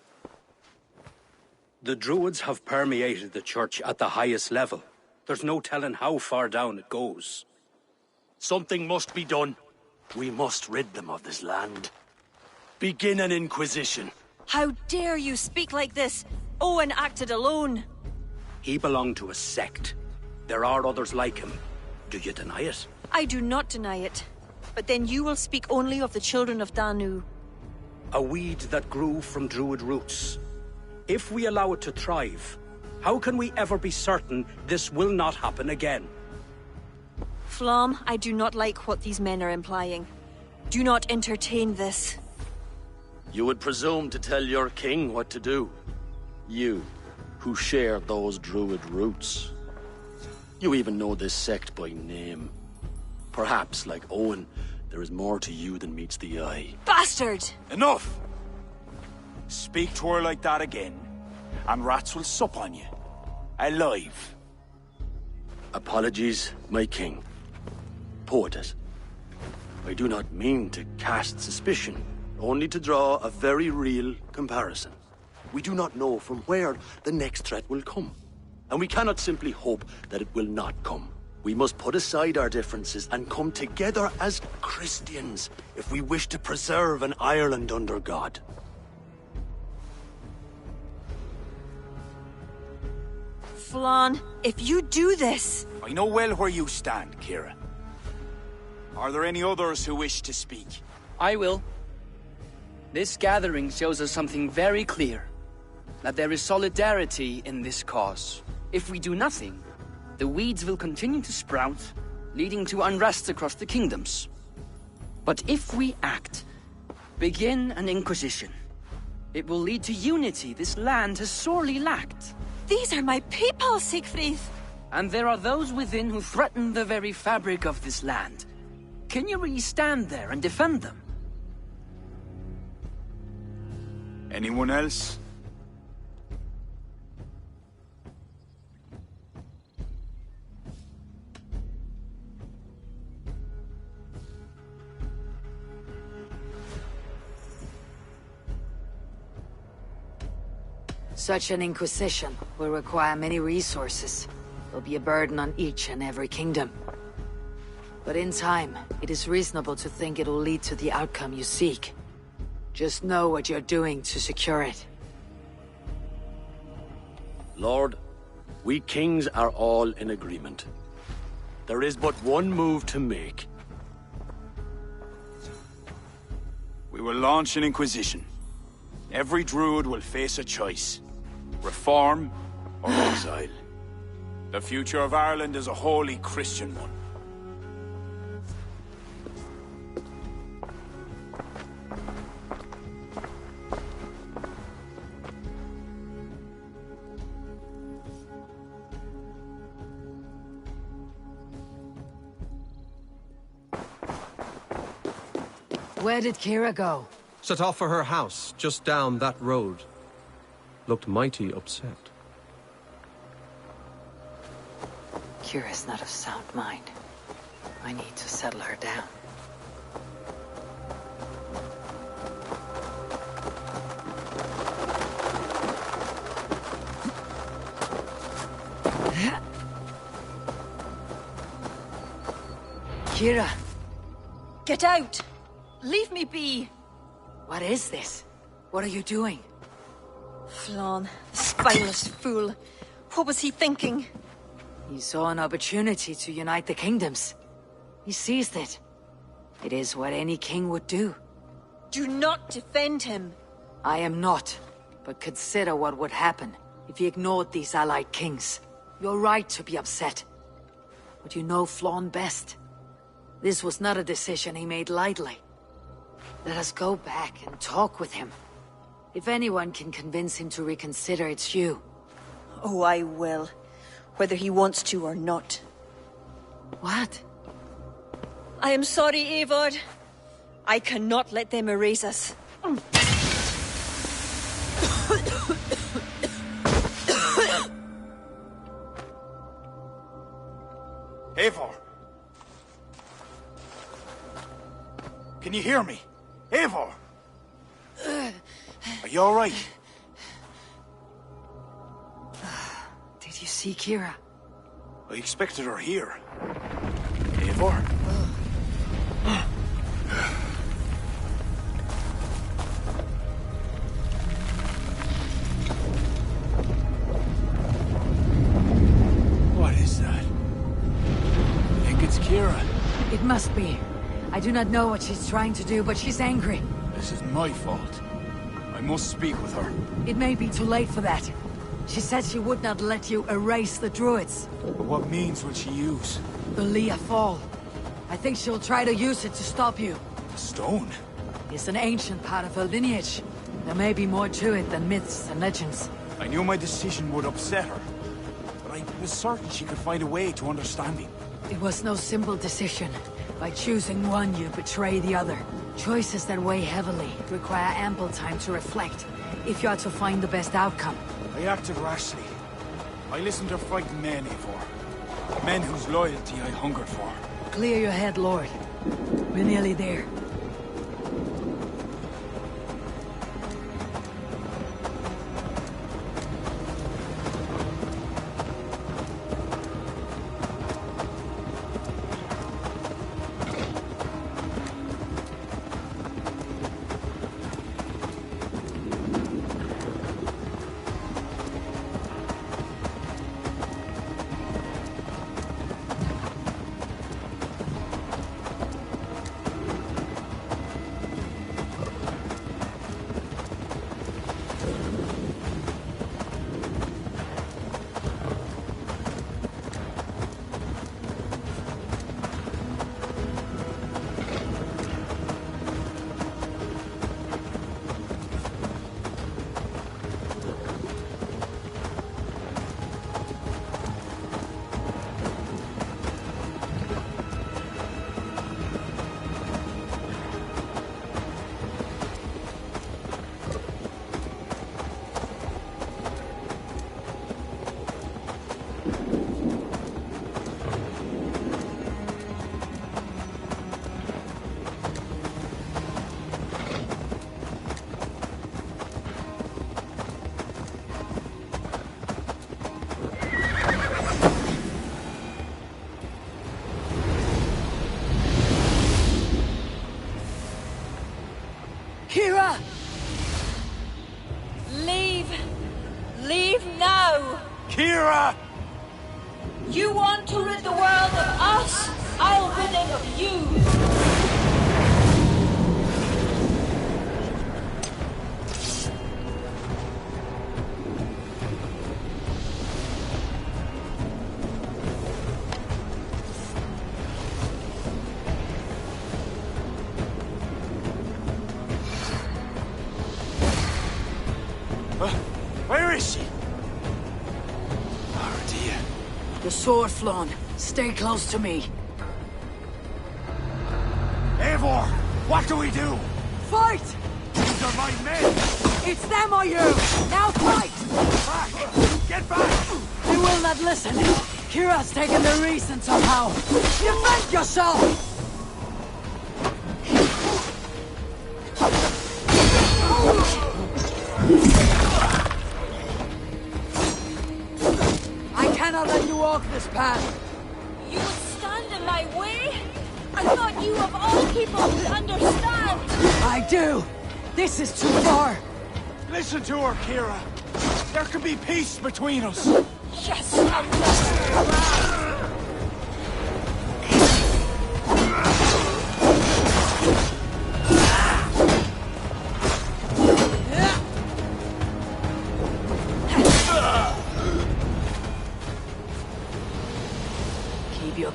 The Druids have permeated the church at the highest level. There's no telling how far down it goes. Something must be done. We must rid them of this land. Begin an inquisition. How dare you speak like this? Owen acted alone. He belonged to a sect. There are others like him. Do you deny it? I do not deny it. But then you will speak only of the children of Danu. A weed that grew from Druid roots. If we allow it to thrive, how can we ever be certain this will not happen again? Flom, I do not like what these men are implying. Do not entertain this. You would presume to tell your king what to do. You, who share those druid roots. You even know this sect by name. Perhaps, like Owen, there is more to you than meets the eye. Bastard! Enough! Speak to her like that again, and rats will sup on you. Alive. Apologies, my king. Poetess. I do not mean to cast suspicion, only to draw a very real comparison. We do not know from where the next threat will come, and we cannot simply hope that it will not come. We must put aside our differences and come together as Christians if we wish to preserve an Ireland under God. Flan, if you do this... I know well where you stand, Kira. Are there any others who wish to speak? I will. This gathering shows us something very clear. That there is solidarity in this cause. If we do nothing, the weeds will continue to sprout, leading to unrest across the kingdoms. But if we act, begin an inquisition, it will lead to unity this land has sorely lacked. These are my people, Siegfried! And there are those within who threaten the very fabric of this land. Can you really stand there and defend them? Anyone else? Such an inquisition will require many resources. There'll be a burden on each and every kingdom. But in time, it is reasonable to think it'll lead to the outcome you seek. Just know what you're doing to secure it. Lord, we kings are all in agreement. There is but one move to make. We will launch an inquisition. Every druid will face a choice. Reform or exile. The future of Ireland is a wholly Christian one. Where did Kira go? Set off for her house, just down that road. Looked mighty upset. Kira's not of sound mind. I need to settle her down. Kira! Get out! Leave me be! What is this? What are you doing? Flan, the spineless fool. What was he thinking? He saw an opportunity to unite the kingdoms. He seized it. It is what any king would do. Do not defend him. I am not, but consider what would happen if he ignored these allied kings. You're right to be upset. But you know Flawn best. This was not a decision he made lightly. Let us go back and talk with him. If anyone can convince him to reconsider, it's you. Oh, I will. Whether he wants to or not. What? I am sorry, Eivor. I cannot let them erase us. Eivor! Can you hear me? Eivor! Are you alright? Did you see Kira? I expected her here. Eivor? What is that? I think it's Kira. It must be. I do not know what she's trying to do, but she's angry. This is my fault. I must speak with her. It may be too late for that. She said she would not let you erase the druids. But what means will she use? The Leah Fall. I think she'll try to use it to stop you. The stone? It's an ancient part of her lineage. There may be more to it than myths and legends. I knew my decision would upset her. But I was certain she could find a way to understanding. It was no simple decision. By choosing one, you betray the other. Choices that weigh heavily require ample time to reflect, if you are to find the best outcome. I acted rashly. I listened to frightened men, Eivor. Men whose loyalty I hungered for. Clear your head, Lord. We're nearly there. Kira! Leave! Leave now! Kira! You want to rid the world of us? I'll rid it of you! Where is she? Oh dear. The sword, Flawn. Stay close to me. Eivor! What do we do? Fight! These are my men! It's them or you! Now fight! Back! Get back! They will not listen. Kira's taken the reason somehow. Defend yourself! I cannot let you walk this path. You would stand in my way? I thought you of all people would understand! I do! This is too far! Listen to her, Kira. There can be peace between us. Yes, I'm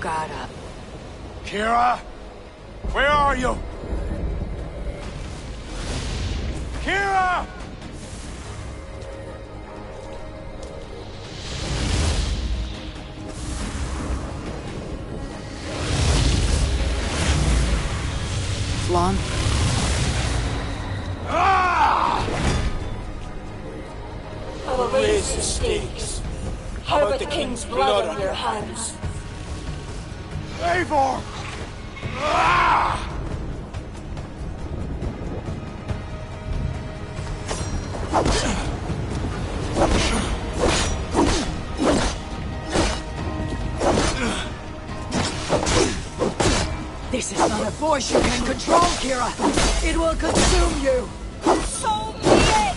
guard up. Kira! Where are you? Kira! Flan? I will raise the stakes. How about the king's blood on your hands? Eivor! This is not a force you can control, Kira. It will consume you. So be it!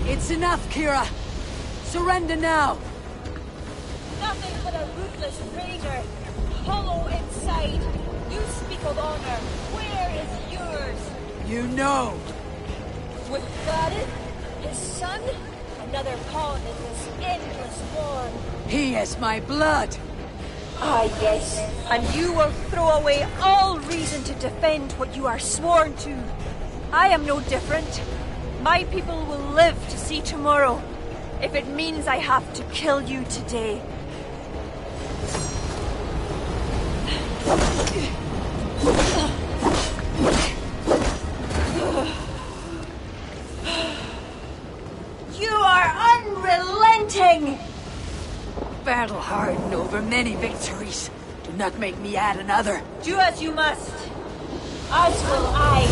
It's enough, Kira. Surrender now. Nothing but a ruthless raider. Hollow inside. You speak of honor. Where is yours? You know. With Gareth, his son, another pawn in this endless war. He is my blood. Ah, yes. And you will throw away all reason to defend what you are sworn to. I am no different. My people will live to see tomorrow, if it means I have to kill you today. You are unrelenting! Battle hardened over many victories. Do not make me add another. Do as you must. As will I.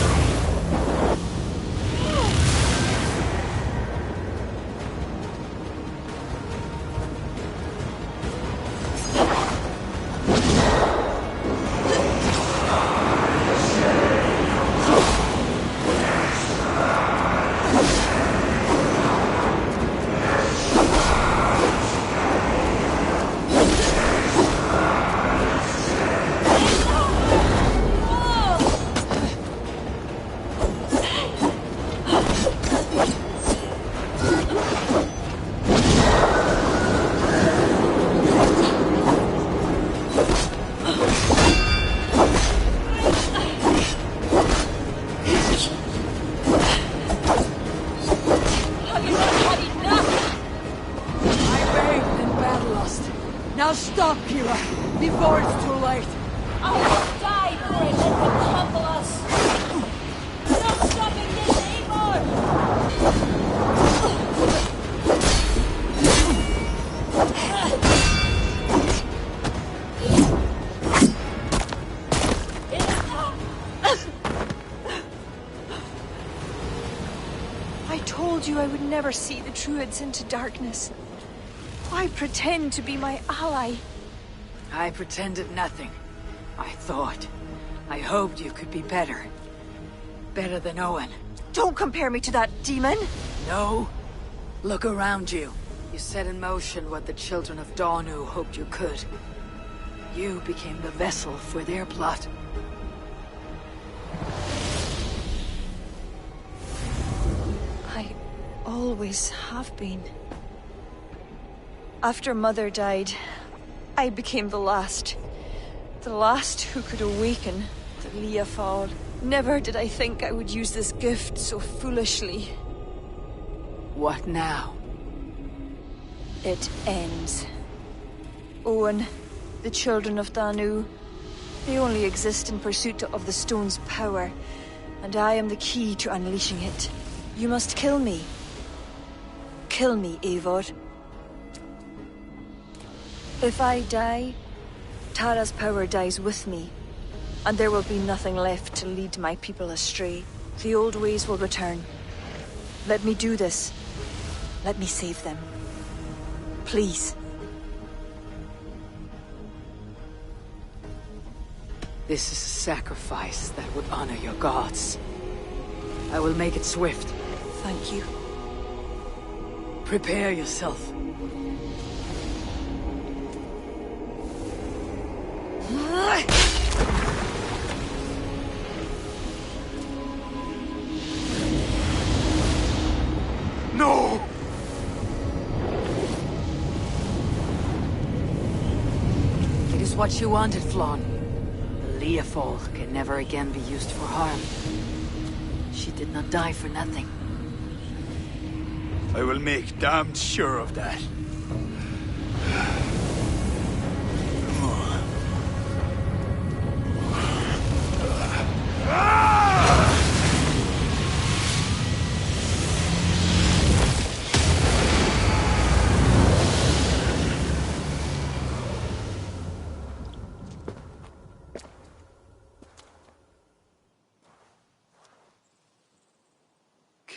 Now stop, Kira, before it's too late. I will die for it, let them trample us. No stopping this anymore! I told you I would never see the Druids into darkness. Why pretend to be my ally? I pretended nothing. I hoped you could be better. Better than Owen. Don't compare me to that demon! No. Look around you. You set in motion what the children of Danu hoped you could. You became the vessel for their plot. I always have been. After Mother died, I became the last. The last who could awaken the Leafal. Never did I think I would use this gift so foolishly. What now? It ends. Owen, the children of Danu, they only exist in pursuit of the stone's power, and I am the key to unleashing it. You must kill me. Kill me, Eivor. If I die, Tara's power dies with me, and there will be nothing left to lead my people astray. The old ways will return. Let me do this. Let me save them. Please. This is a sacrifice that would honor your gods. I will make it swift. Thank you. Prepare yourself. what you wanted, Flann. The Leofold can never again be used for harm. She did not die for nothing. I will make damned sure of that.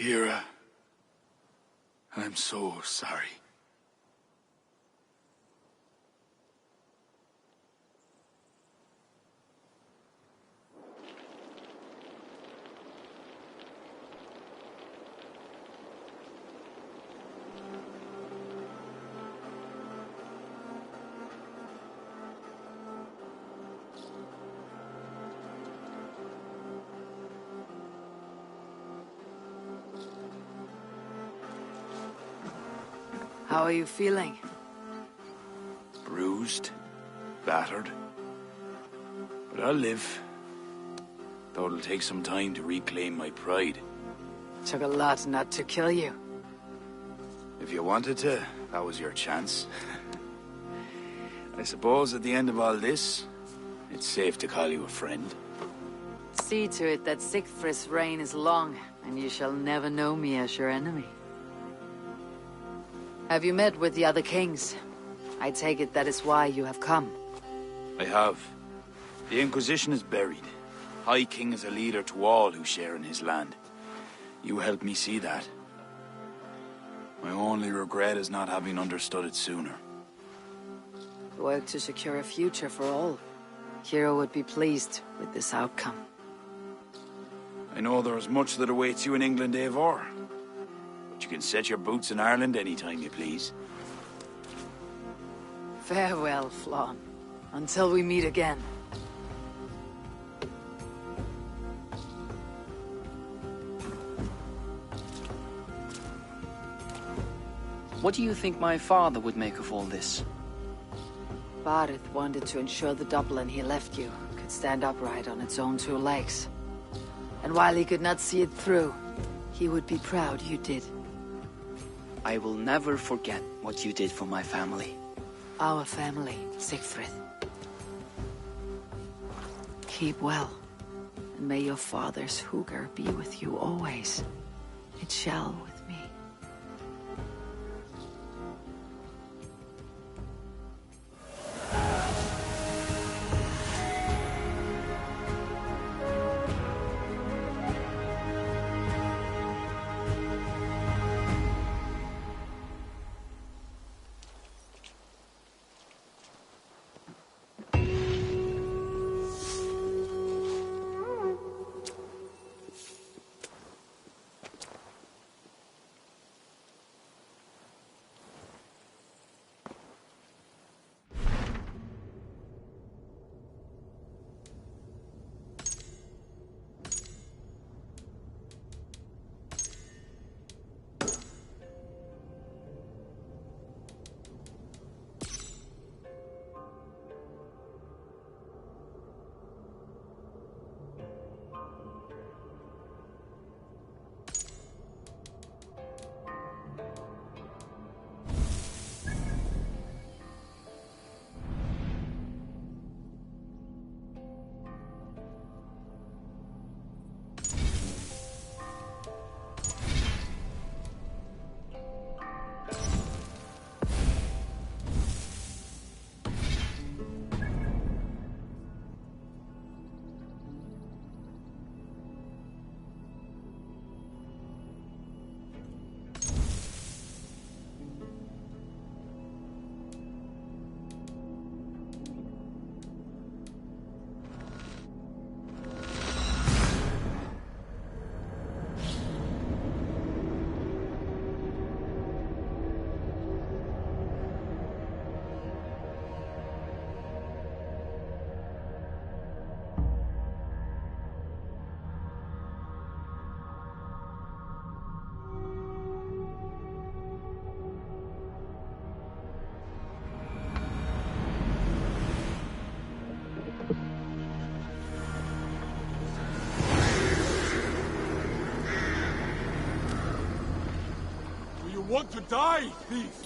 Kira, I'm so sorry. How are you feeling? Bruised, battered. But I'll live. Though it'll take some time to reclaim my pride. Took a lot not to kill you. If you wanted to, that was your chance. I suppose at the end of all this, it's safe to call you a friend. See to it that Sigfrid's reign is long, and you shall never know me as your enemy. Have you met with the other kings? I take it that is why you have come. I have. The Inquisition is buried. High King is a leader to all who share in his land. You helped me see that. My only regret is not having understood it sooner. Work to secure a future for all. Hero would be pleased with this outcome. I know there is much that awaits you in England, Eivor. But you can set your boots in Ireland anytime you please. Farewell, Flann. Until we meet again. What do you think my father would make of all this? Barith wanted to ensure the Dublin he left you could stand upright on its own two legs. And while he could not see it through, he would be proud you did. I will never forget what you did for my family. Our family, Siegfried. Keep well, and may your father's Hugr be with you always. It shall with me. Want to die, thief?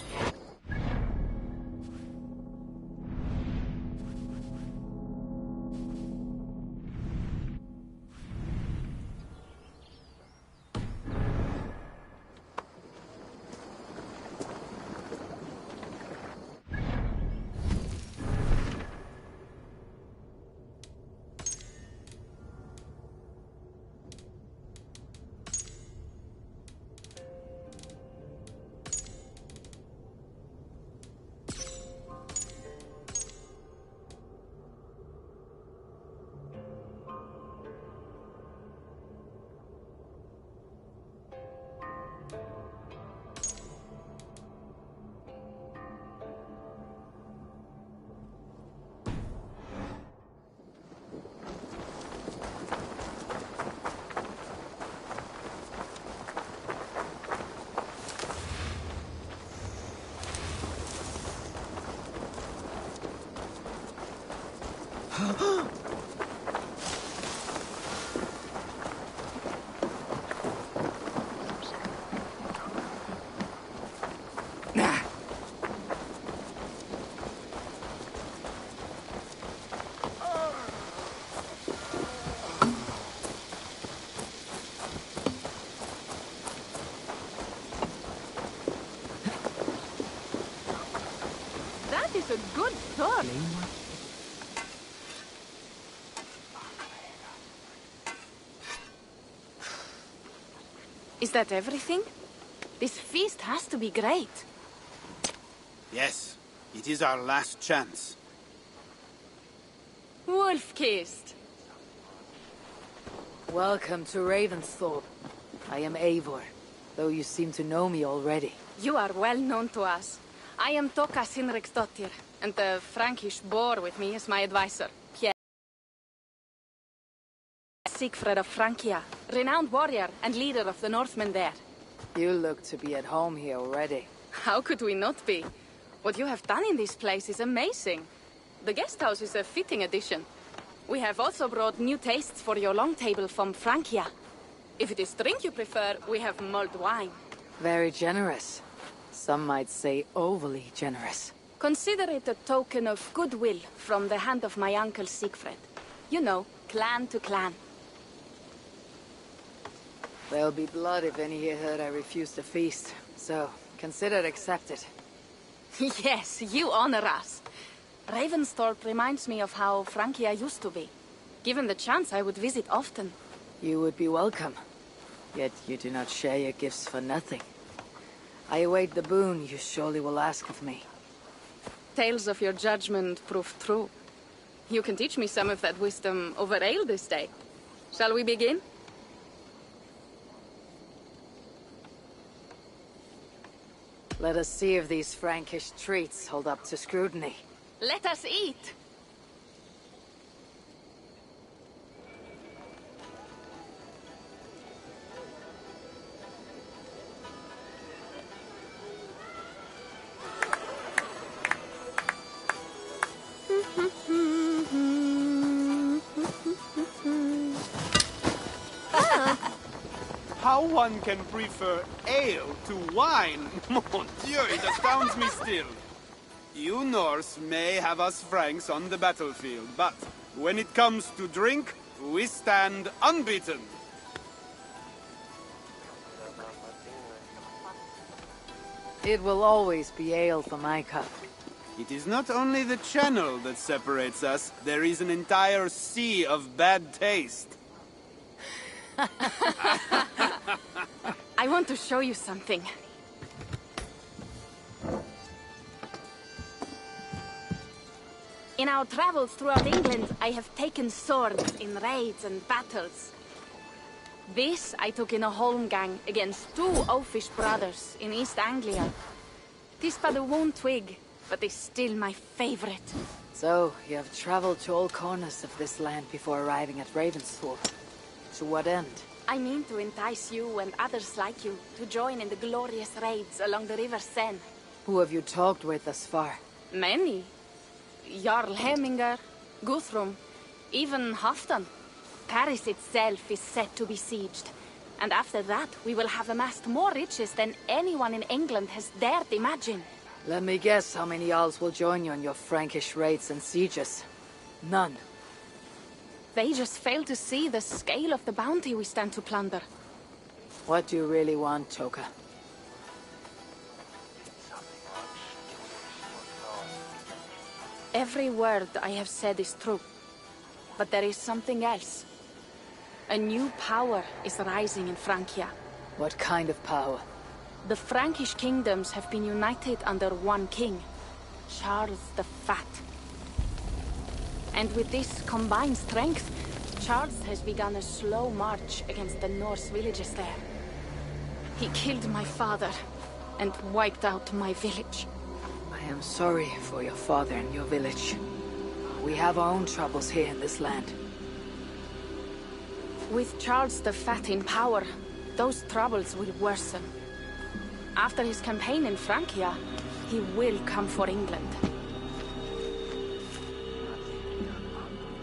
That is a good sword. Is that everything? This feast has to be great. Yes, it is our last chance. Wolf-kissed. Welcome to Ravensthorpe. I am Eivor, though you seem to know me already. You are well known to us. I am Toka Sinriksdottir, and the Frankish boar with me is my advisor, Pierre. Sigfred of Francia, renowned warrior and leader of the Northmen there. You look to be at home here already. How could we not be? What you have done in this place is amazing. The guest house is a fitting addition. We have also brought new tastes for your long table from Francia. If it is drink you prefer, we have mulled wine. Very generous. Some might say overly generous. Consider it a token of goodwill from the hand of my uncle Sigfred. You know, clan to clan. There'll be blood if any here heard I refuse the feast, so consider it accepted. Yes, you honor us. Ravensthorpe reminds me of how Francia used to be. Given the chance, I would visit often. You would be welcome. Yet you do not share your gifts for nothing. I await the boon you surely will ask of me. Tales of your judgment prove true. You can teach me some of that wisdom over ale this day. Shall we begin? Let us see if these Frankish treats hold up to scrutiny. Let us eat! How one can prefer ale to wine? Mon Dieu, it astounds me still. You Norse may have us Franks on the battlefield, but when it comes to drink, we stand unbeaten. It will always be ale for my cup. It is not only the channel that separates us, there is an entire sea of bad taste. I want to show you something. In our travels throughout England, I have taken swords in raids and battles. This I took in a holmgang against two oafish brothers in East Anglia. Tis but a worn twig, but is still my favorite. So, you have traveled to all corners of this land before arriving at Ravensthorpe. To what end? I mean to entice you and others like you to join in the glorious raids along the River Seine. Who have you talked with thus far? Many. Jarl Hemminger, Guthrum, even Halfdan. Paris itself is set to be sieged. And after that, we will have amassed more riches than anyone in England has dared imagine. Let me guess how many Jarls will join you in your Frankish raids and sieges. None. They just fail to see the scale of the bounty we stand to plunder. What do you really want, Toka? Every word I have said is true. But there is something else. A new power is rising in Francia. What kind of power? The Frankish kingdoms have been united under one king, Charles the Fat. And with this combined strength, Charles has begun a slow march against the Norse villages there. He killed my father and wiped out my village. I am sorry for your father and your village. We have our own troubles here in this land. With Charles the Fat in power, those troubles will worsen. After his campaign in Francia, he will come for England.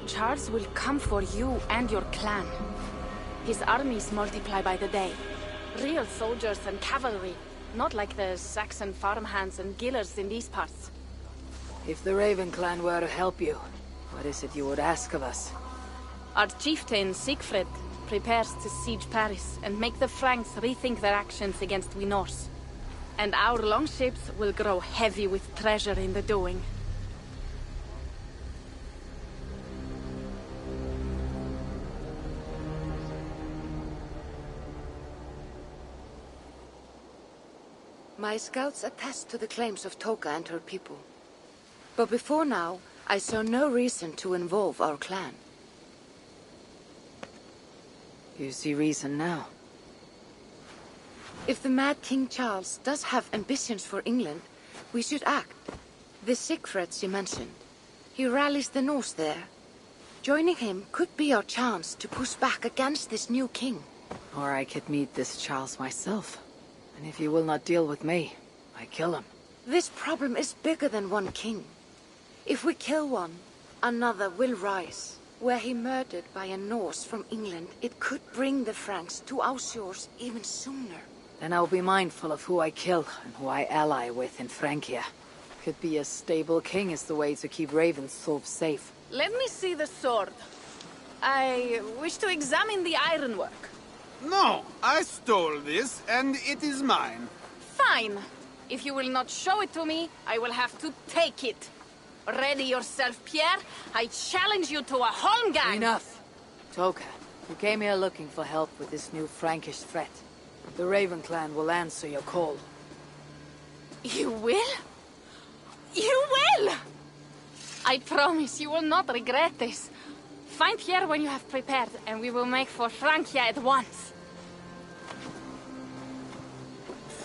Charles will come for you and your clan. His armies multiply by the day. Real soldiers and cavalry, not like the Saxon farmhands and gillers in these parts. If the Raven clan were to help you, what is it you would ask of us? Our chieftain, Siegfried, prepares to siege Paris and make the Franks rethink their actions against we Norse. And our longships will grow heavy with treasure in the doing. My scouts attest to the claims of Toka and her people. But before now, I saw no reason to involve our clan. You see reason now? If the mad King Charles does have ambitions for England, we should act. The Siegfried you mentioned, he rallies the Norse there. Joining him could be our chance to push back against this new king. Or I could meet this Charles myself. And if he will not deal with me, I kill him. This problem is bigger than one king. If we kill one, another will rise. Were he murdered by a Norse from England, it could bring the Franks to our shores even sooner. Then I'll be mindful of who I kill and who I ally with in Francia. Could be a stable king is the way to keep Ravensthorpe safe. Let me see the sword. I wish to examine the ironwork. No, I stole this, and it is mine. Fine. If you will not show it to me, I will have to take it. Ready yourself, Pierre. I challenge you to a holmgang. Enough. Toka, you came here looking for help with this new Frankish threat. The Raven clan will answer your call. You will? You will! I promise you will not regret this. Find Pierre when you have prepared, and we will make for Francia at once.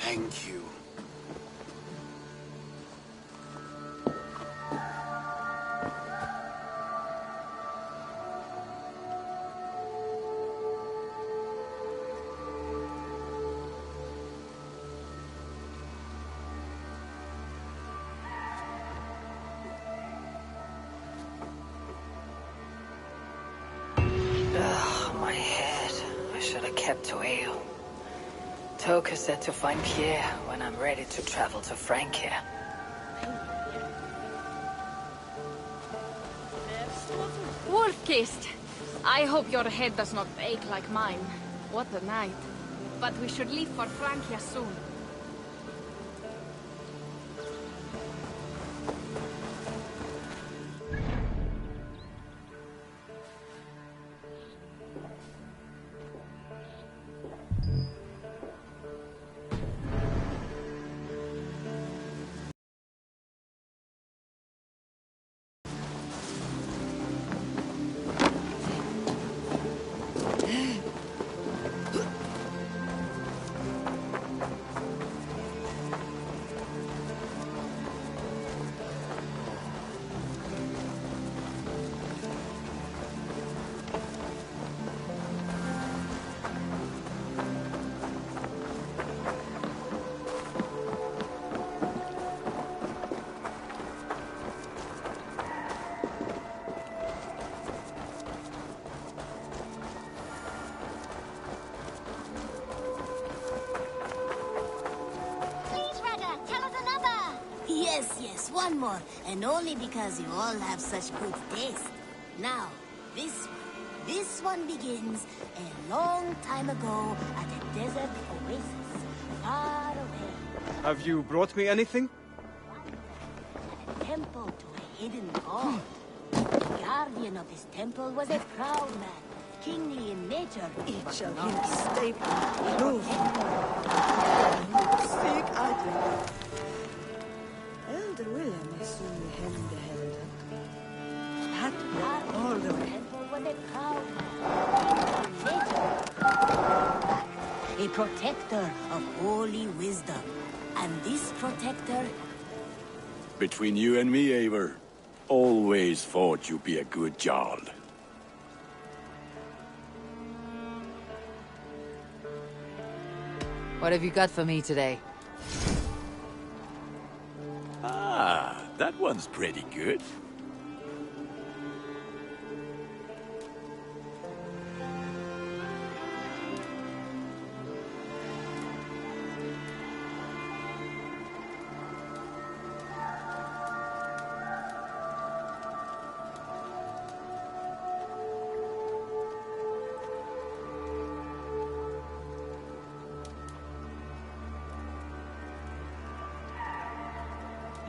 Thank you. My head. I should have kept to ale. Toka said to find Pierre when I'm ready to travel to Francia. Wolf-kissed. I hope your head does not ache like mine. What a night. But we should leave for Francia soon. Yes, one more. And only because you all have such good taste. Now, this one begins a long time ago at a desert oasis, far away. Have you brought me anything? A temple to a hidden god. The guardian of this temple was a proud man, kingly in nature. It shall him stable, move. Speak idly. Elder Willem is soon hemde helden. That will all the way. Was a proud man, kingly in nature. A protector of holy wisdom. And this protector... Between you and me, Eivor, always thought you'd be a good Jarl. What have you got for me today? Ah, that one's pretty good.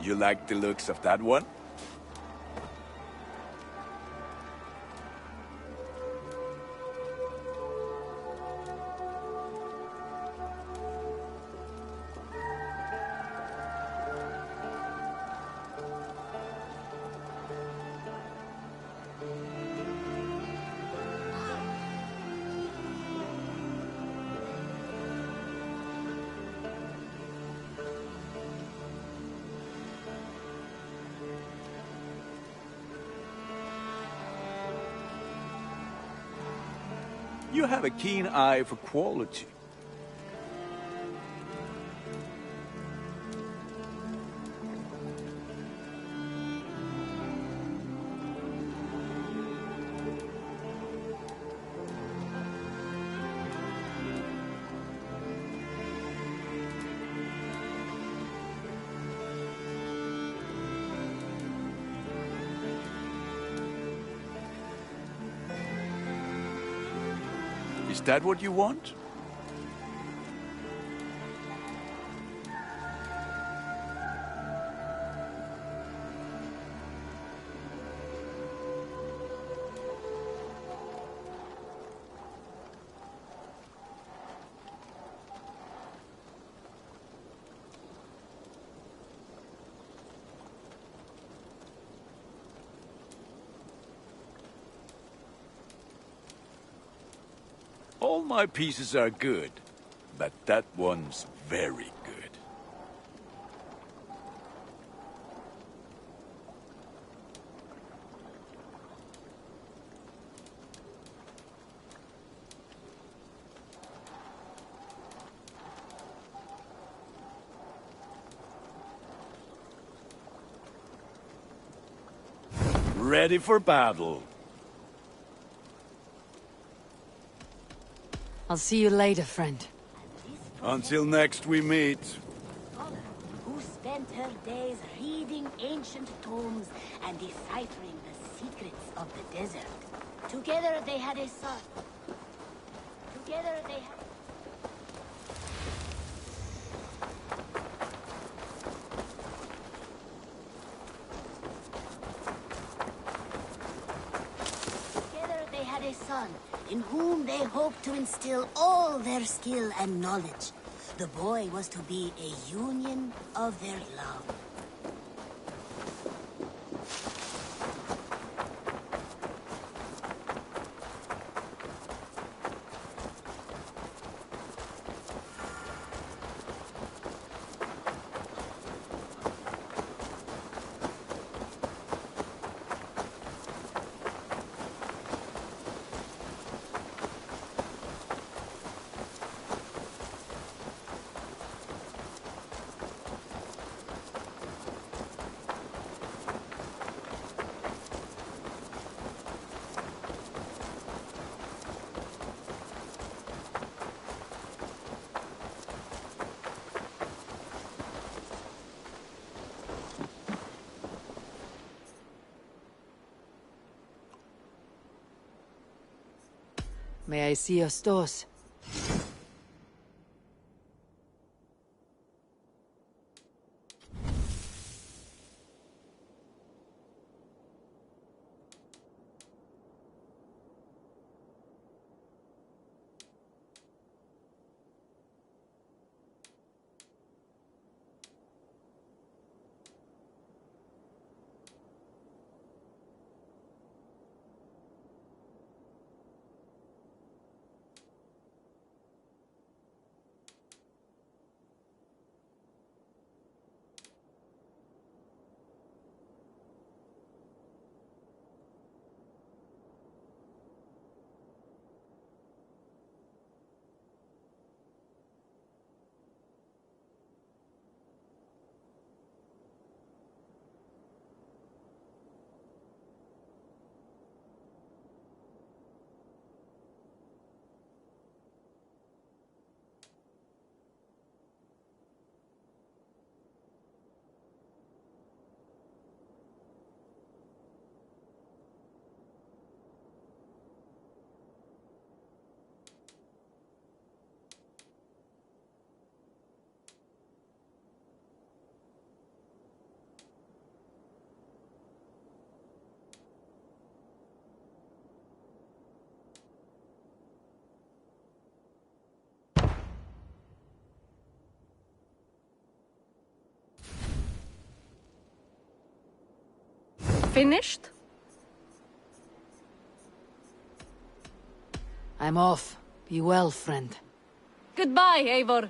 You like the looks of that one? You have a keen eye for quality. Is that what you want? All my pieces are good, but that one's very good. Ready for battle. I'll see you later, friend. Until next we meet. Who spent her days reading ancient tomes and deciphering the secrets of the desert. Together they had a son. Together they had... Together they had a son, in whom they hoped to instill all their skill and knowledge. The boy was to be a union of their love. May I see your stores? Finished? I'm off. Be well, friend. Goodbye, Eivor.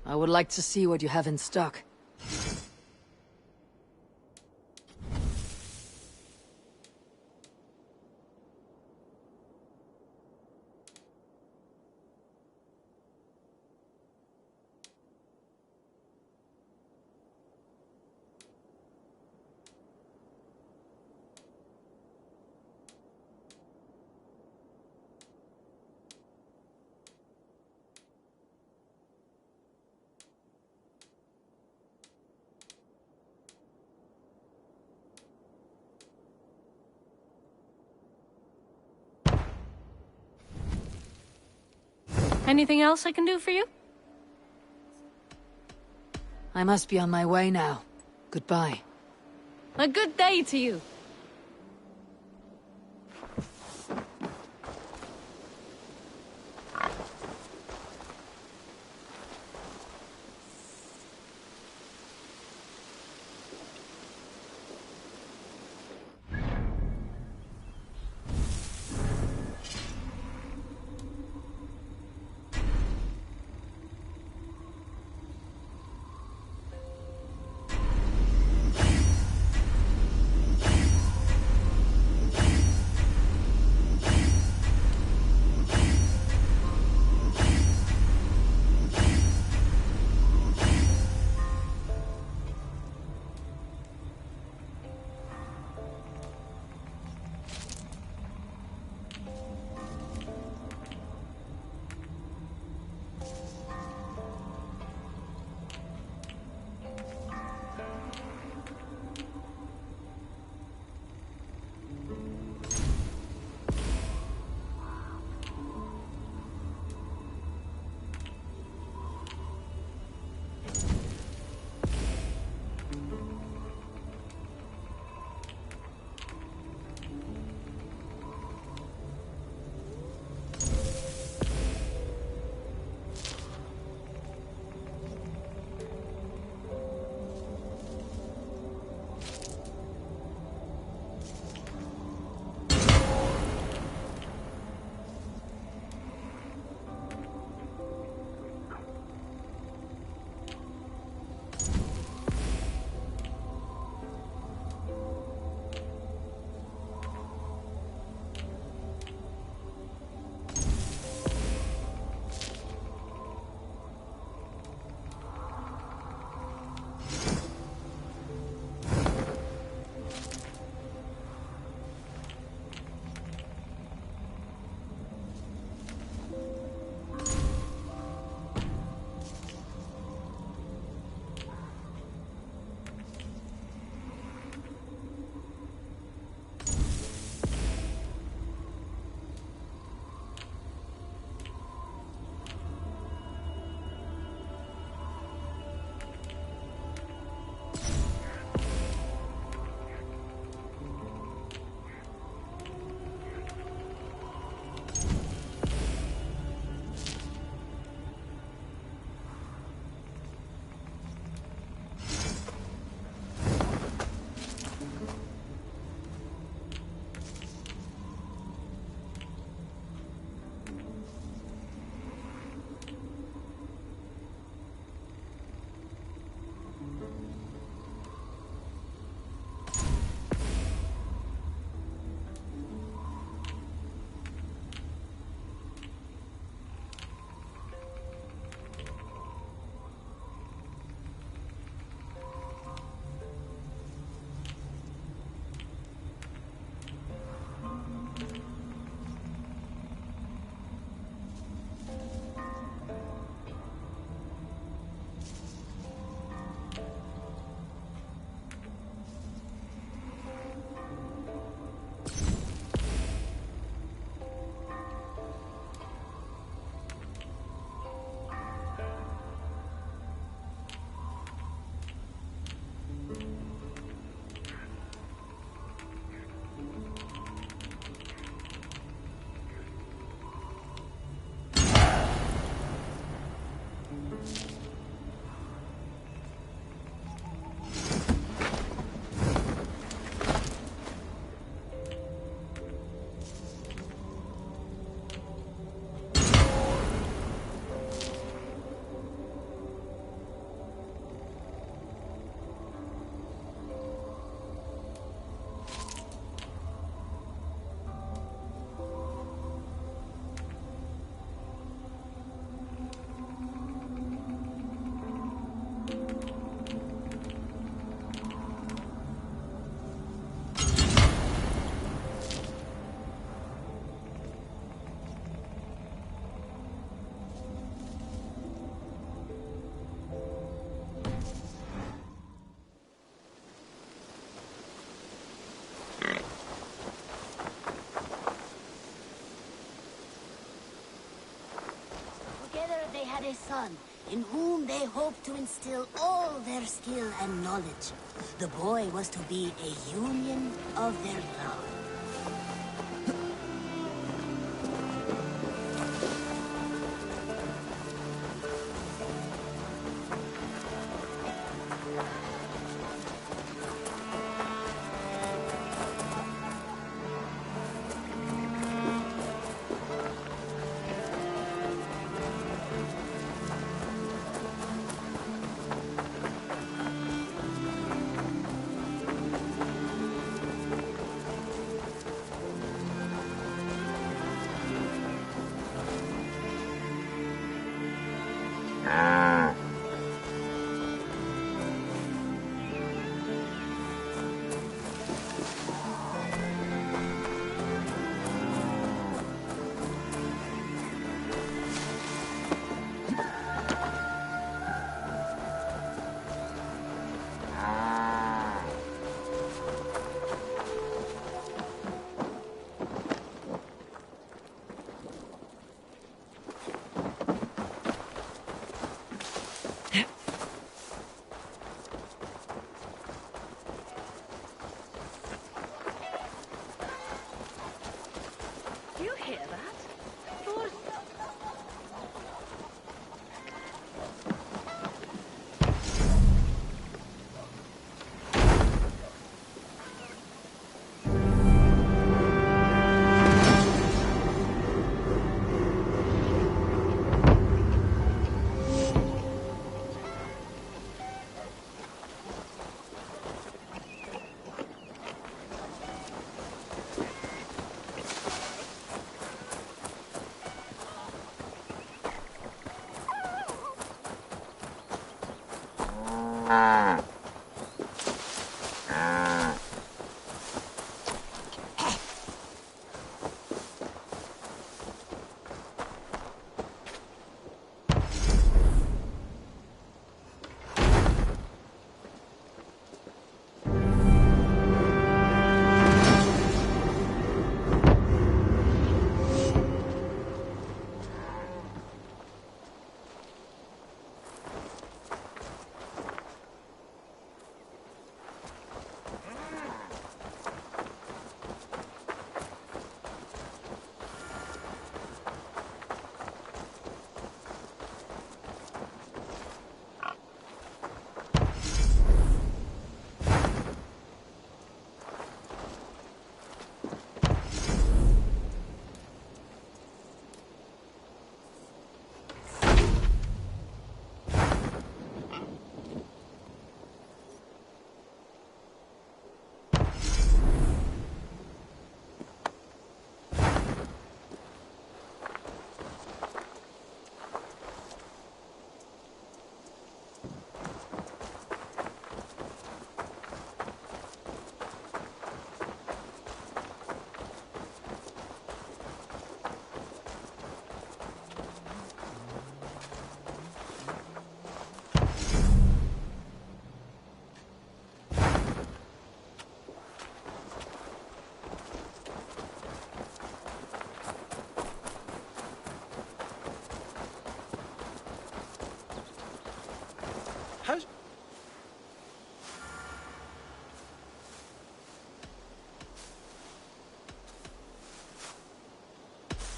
I would like to see what you have in stock. Anything else I can do for you? I must be on my way now. Goodbye. A good day to you. had a son, in whom they hoped to instill all their skill and knowledge. The boy was to be a union of their love.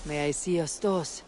May I see your stores?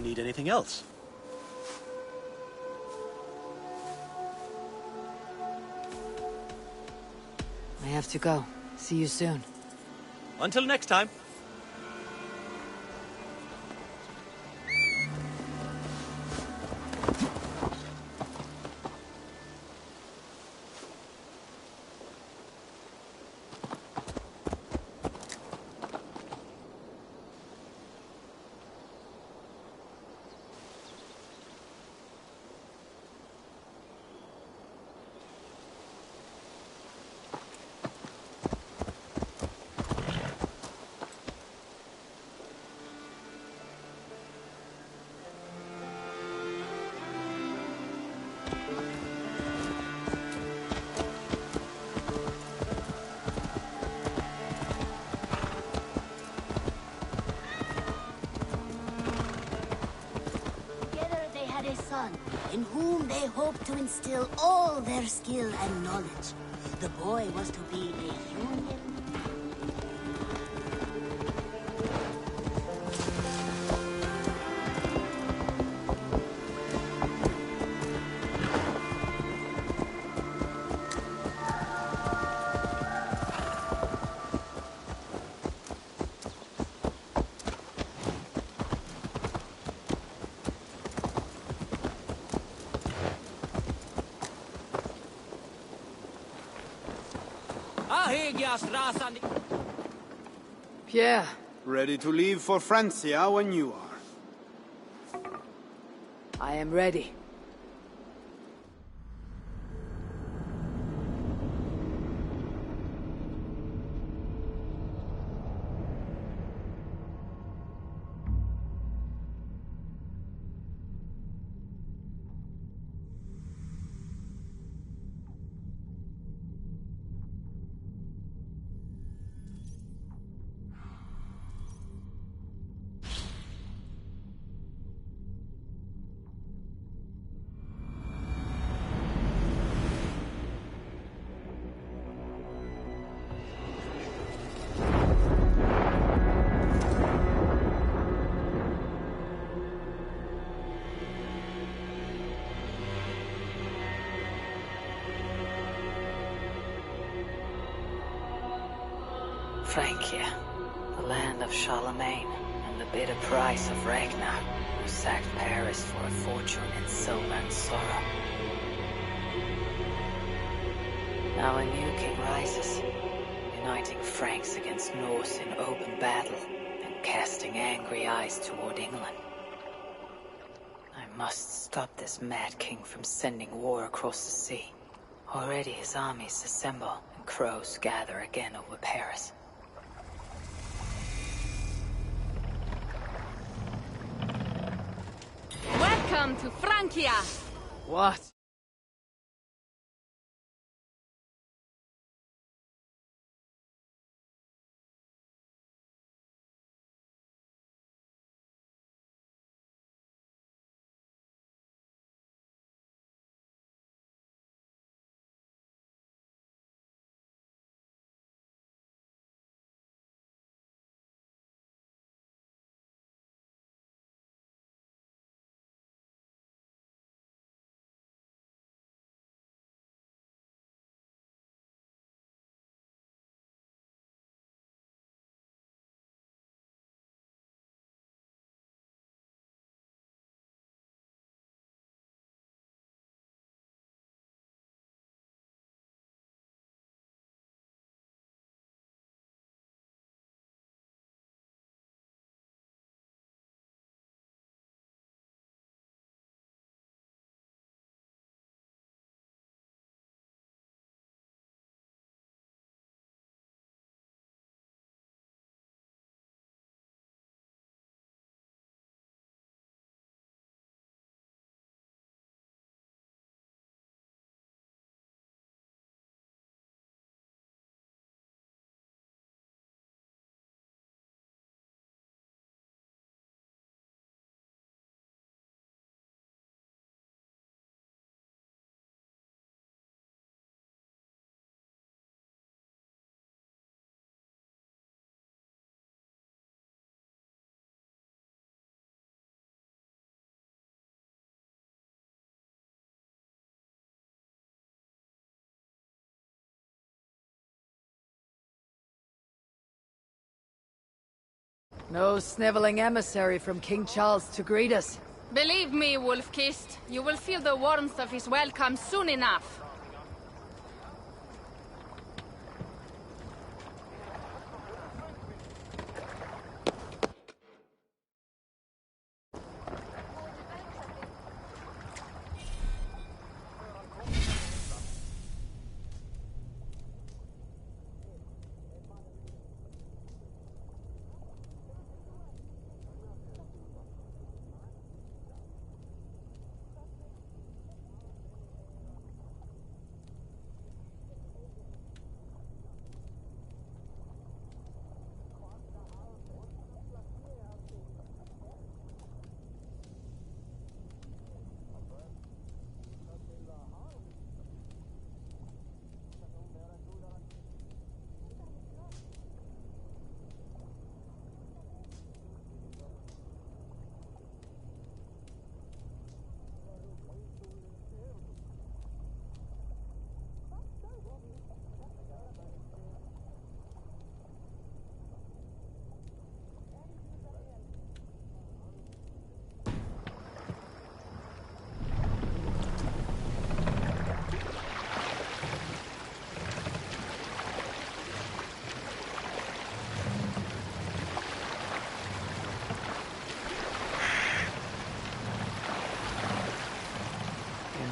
need anything else. I have to go. See you soon. Until next time. Together they had a son, in whom they hoped to instill all their skill and knowledge. The boy was to be a union. Pierre. Ready to leave for Francia when you are. I am ready. Francia, the land of Charlemagne, and the bitter price of Ragnar, who sacked Paris for a fortune in silver and sorrow. Now a new king rises, uniting Franks against Norse in open battle, and casting angry eyes toward England. I must stop this mad king from sending war across the sea. Already his armies assemble, and crows gather again over Paris. Welcome to Francia! What? No sniveling emissary from King Charles to greet us. Believe me, Wolf-Kissed, you will feel the warmth of his welcome soon enough.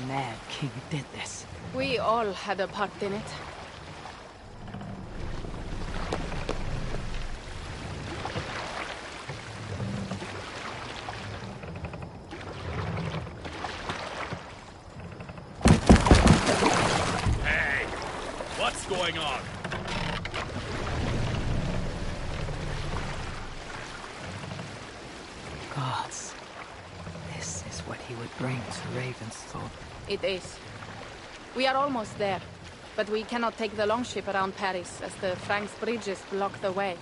Mad king did this. We all had a part in it. Hey! What's going on? Gods. This is what he would bring to Ravensthorpe. It is. We are almost there, but we cannot take the longship around Paris as the Franks' bridges block the way.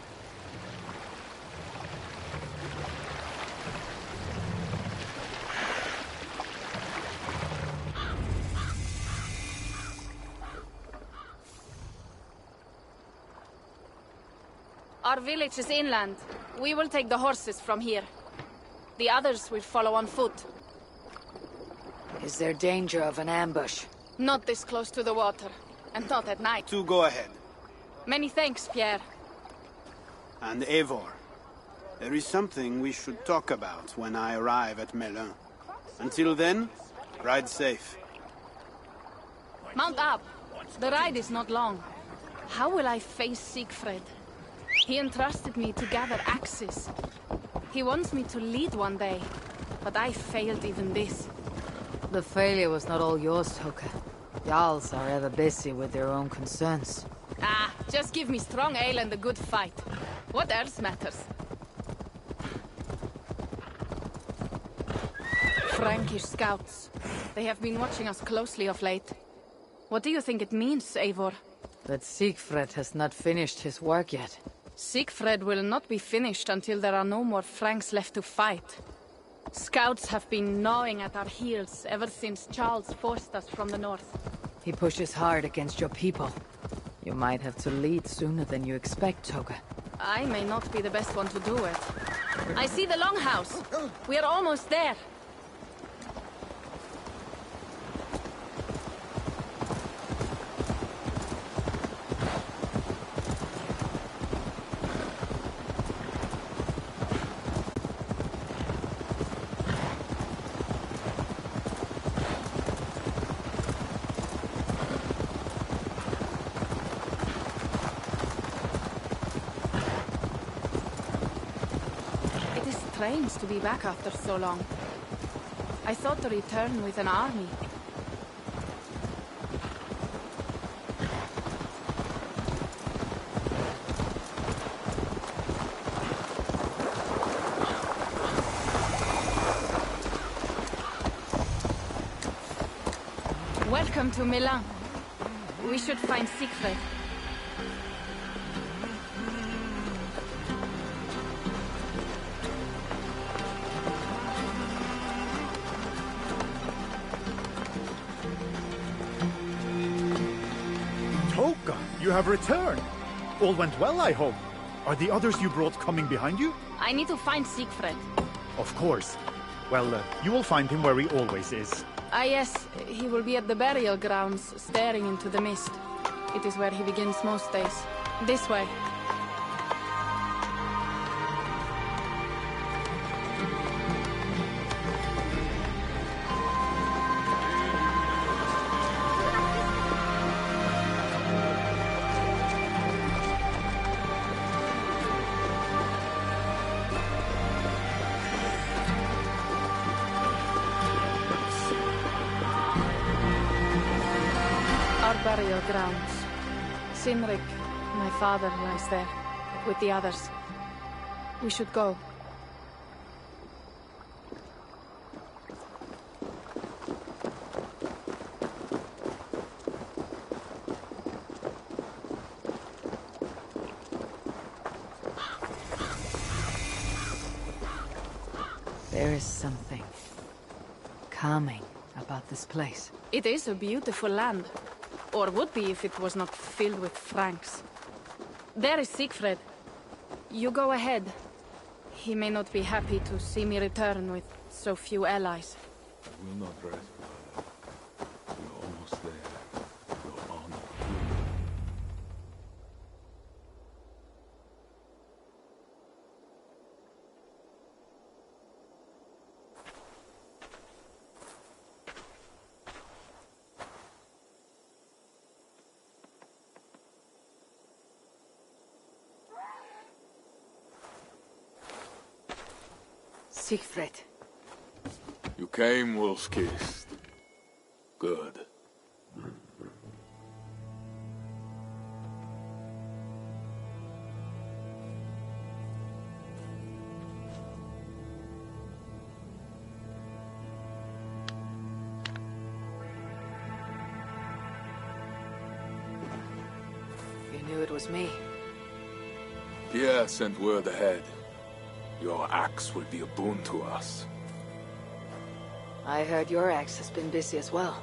Our village is inland. We will take the horses from here. The others will follow on foot. Is there danger of an ambush? Not this close to the water, and not at night. To go ahead. Many thanks, Pierre. And Eivor. There is something we should talk about when I arrive at Melun. Until then, ride safe. Mount up. The ride is not long. How will I face Siegfried? He entrusted me to gather axes. He wants me to lead one day, but I failed even this. The failure was not all yours, Toka. Jarls are ever busy with their own concerns. Ah, just give me strong ale and a good fight. What else matters? Frankish scouts. They have been watching us closely of late. What do you think it means, Eivor? That Siegfried has not finished his work yet. Siegfried will not be finished until there are no more Franks left to fight. Scouts have been gnawing at our heels ever since Charles forced us from the north. He pushes hard against your people. You might have to lead sooner than you expect, Toga. I may not be the best one to do it. I see the longhouse. We are almost there. Strange to be back after so long. I thought to return with an army. Welcome to Milan. We should find Siegfried. You have returned. All went well, I hope. Are the others you brought coming behind you? I need to find Siegfried. Of course. Well, you will find him where he always is. Ah yes, he will be at the burial grounds, staring into the mist. It is where he begins most days. This way. Burial grounds. Sinrik, my father, lies there, with the others. We should go. There is something calming about this place. It is a beautiful land. Or would be if it was not filled with Franks. There is Siegfried. You go ahead. He may not be happy to see me return with so few allies. I will not rest, brother. We're almost there. Your honor. Siegfried. You came, wolf-kissed. Good. You knew it was me. Pierre sent word ahead. Your axe will be a boon to us. I heard your axe has been busy as well.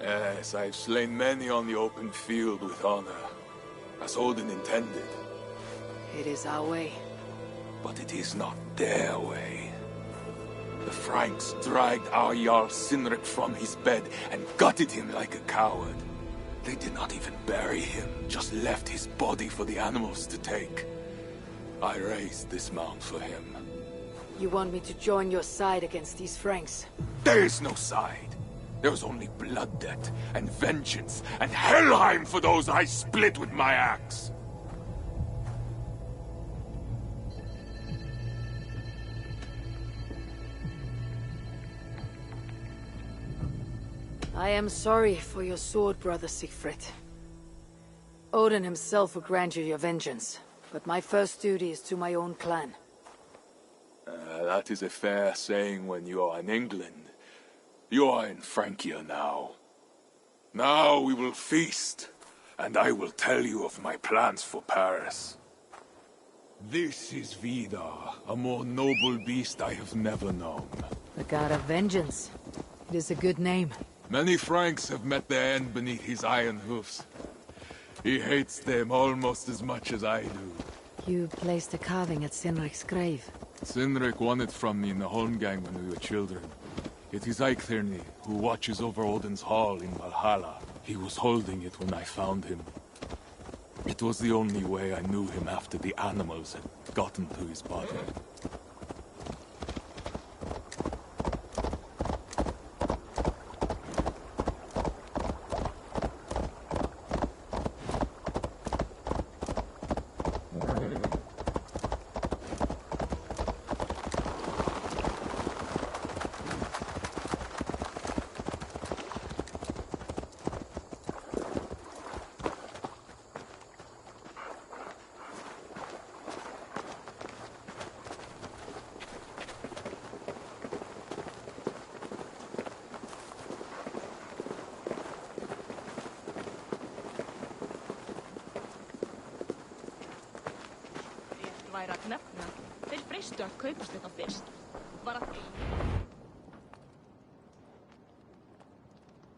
Yes, I've slain many on the open field with honor, as Odin intended. It is our way. But it is not their way. The Franks dragged our Jarl Sinrik from his bed and gutted him like a coward. They did not even bury him, just left his body for the animals to take. I raised this mound for him. You want me to join your side against these Franks? There is no side. There is only blood debt, and vengeance, and Helheim for those I split with my axe. I am sorry for your sword, brother Siegfried. Odin himself will grant you your vengeance, but my first duty is to my own clan. That is a fair saying when you are in England. You are in Francia now. Now we will feast, and I will tell you of my plans for Paris. This is Vidar, a more noble beast I have never known. The god of vengeance. It is a good name. Many Franks have met their end beneath his iron hoofs. He hates them almost as much as I do. You placed a carving at Sinrik's grave. Sinrik won it from me in the Holmgang when we were children. It is Eiktherni, who watches over Odin's hall in Valhalla. He was holding it when I found him. It was the only way I knew him after the animals had gotten to his body.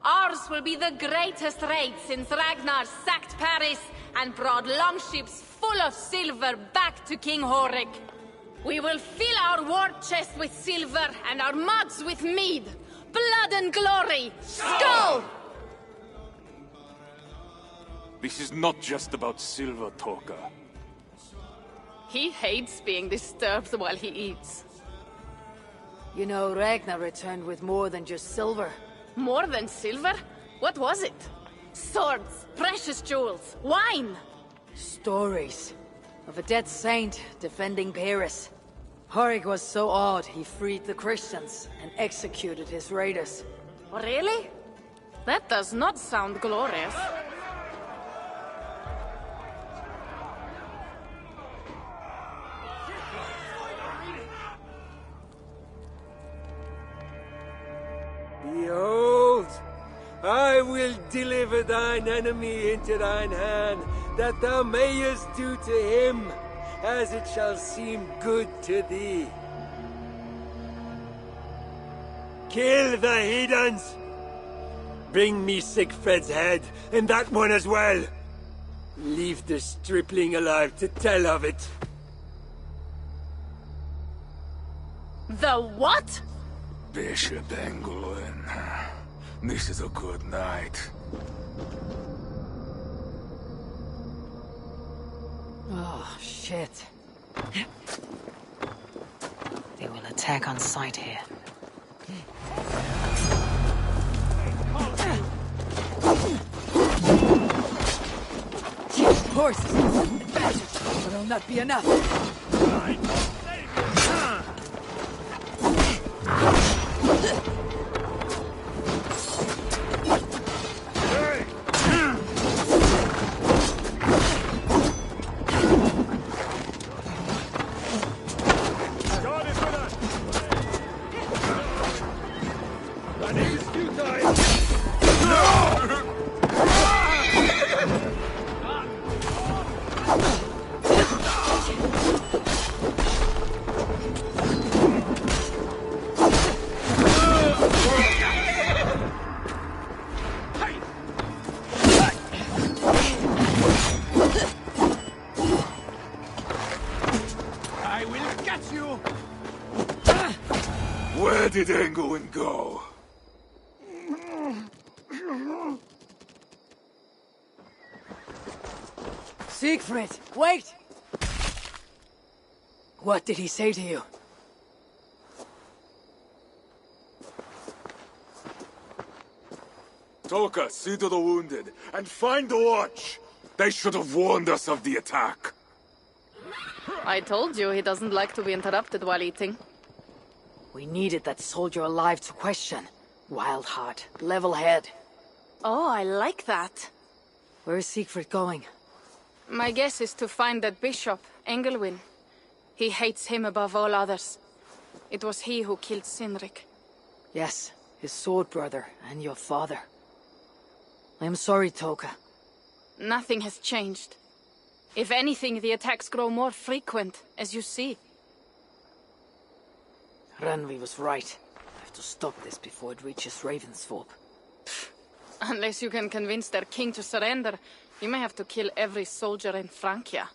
Ours will be the greatest raid since Ragnar sacked Paris and brought longships full of silver back to King Horik. We will fill our war chest with silver and our mugs with mead. Blood and glory! Skull! This is not just about silver, Toka. He hates being disturbed while he eats. You know, Ragnar returned with more than just silver. More than silver? What was it? Swords, precious jewels, wine! Stories of a dead saint defending Paris. Horik was so awed he freed the Christians and executed his raiders. Really? That does not sound glorious. Behold, I will deliver thine enemy into thine hand, that thou mayest do to him as it shall seem good to thee. Kill the heathens! Bring me Sigfred's head, and that one as well. Leave the stripling alive to tell of it. The what? Bishop Engelwin. This is a good night. Oh, shit. They will attack on sight here. Horses! Advantage! But it'll not be enough! Where did Engelwin go? Siegfried, wait! What did he say to you? Toka, see to the wounded, and find the watch! They should have warned us of the attack. I told you he doesn't like to be interrupted while eating. We needed that soldier alive to question. Wild heart, level head. Oh, I like that. Where is Siegfried going? My guess is to find that bishop, Engelwin. He hates him above all others. It was he who killed Sinrik. Yes, his sword brother and your father. I am sorry, Toka. Nothing has changed. If anything, the attacks grow more frequent, as you see. Randvi was right. I have to stop this before it reaches Ravensthorpe. Unless you can convince their king to surrender, you may have to kill every soldier in Francia.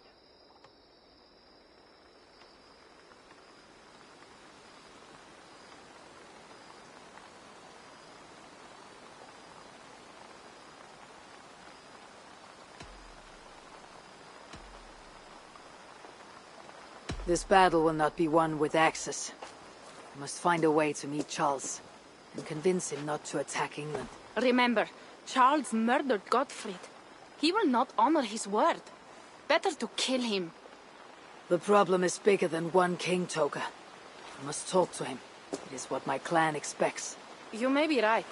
This battle will not be won with axes. I must find a way to meet Charles, and convince him not to attack England. Remember, Charles murdered Godfrey. He will not honor his word. Better to kill him. The problem is bigger than one king, Toka. I must talk to him. It is what my clan expects. You may be right.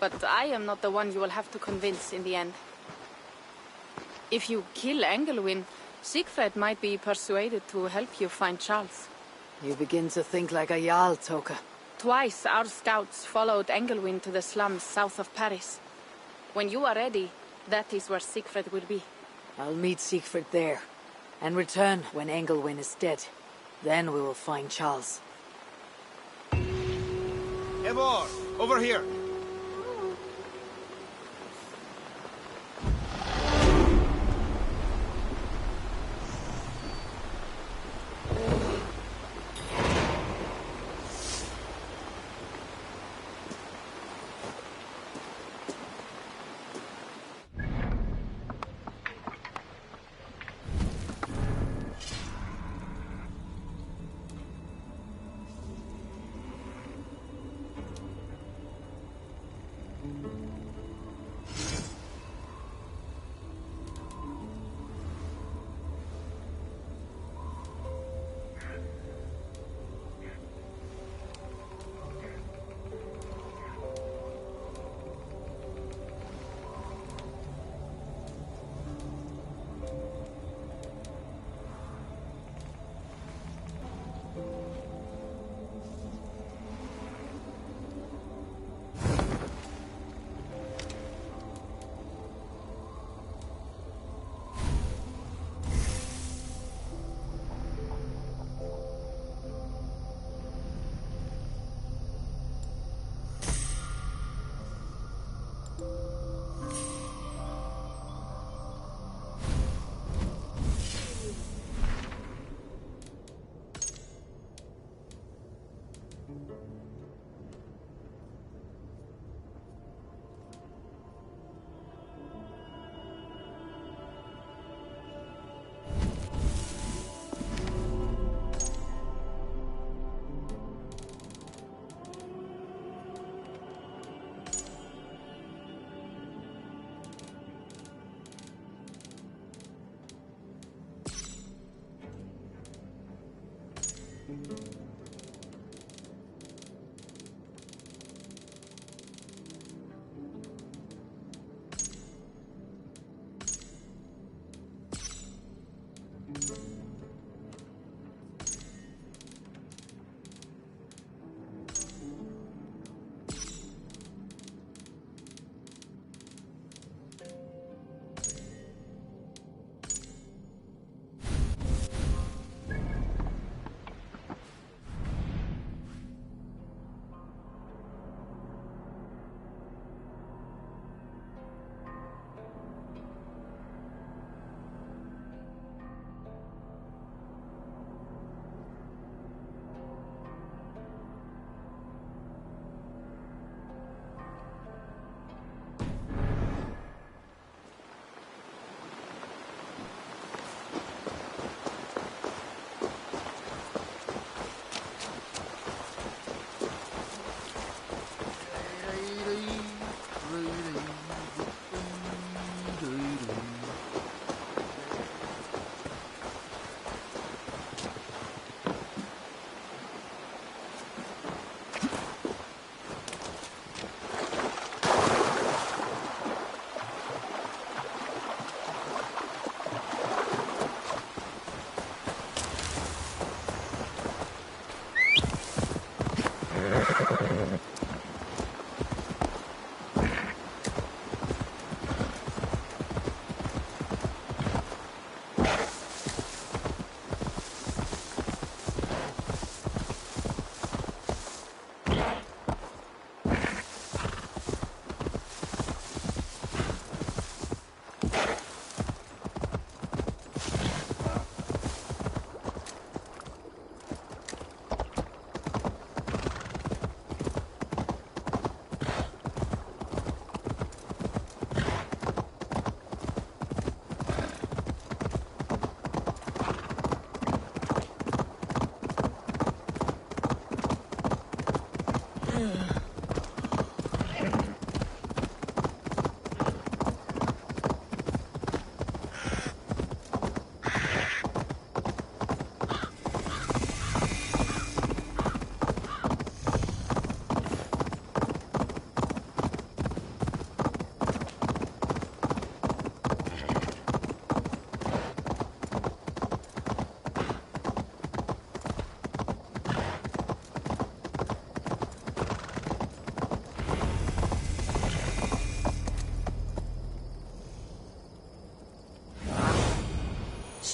But I am not the one you will have to convince in the end. If you kill Engelwin, Siegfried might be persuaded to help you find Charles. You begin to think like a Jarl, Toka. Twice our scouts followed Engelwin to the slums south of Paris. When you are ready, that is where Siegfried will be. I'll meet Siegfried there, and return when Engelwin is dead. Then we will find Charles. Eivor, over here!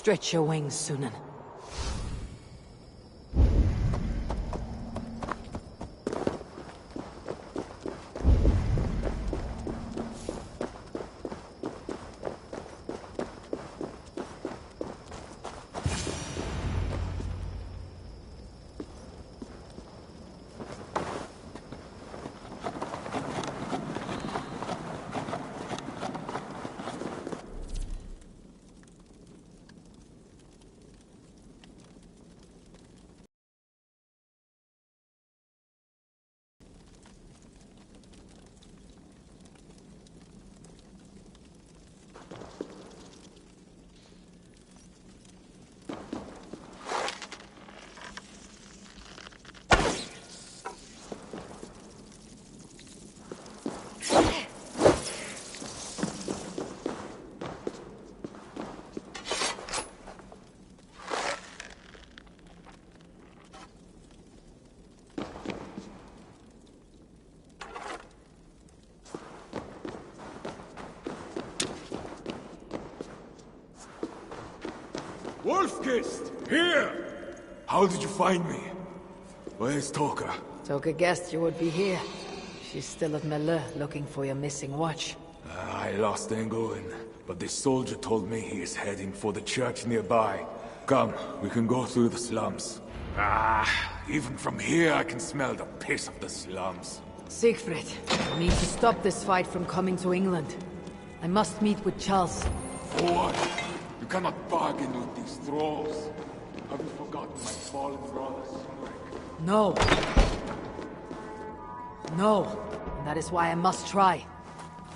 Stretch your wings, Sunan. Wolfkist! Here! How did you find me? Where's Toka? Toka guessed you would be here. She's still at Melun, looking for your missing watch. I lost Engelwin, but this soldier told me he is heading for the church nearby. Come, we can go through the slums. Even from here I can smell the piss of the slums. Siegfried, I need to stop this fight from coming to England. I must meet with Charles. For what? You cannot bargain with these thralls. Have you forgotten my fallen brother, Cynric? No. No. And that is why I must try.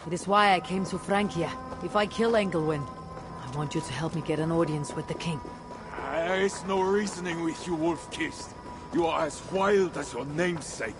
It is why I came to Francia. If I kill Engelwin, I want you to help me get an audience with the king. There is no reasoning with you, Wolf-Kissed. You are as wild as your namesake.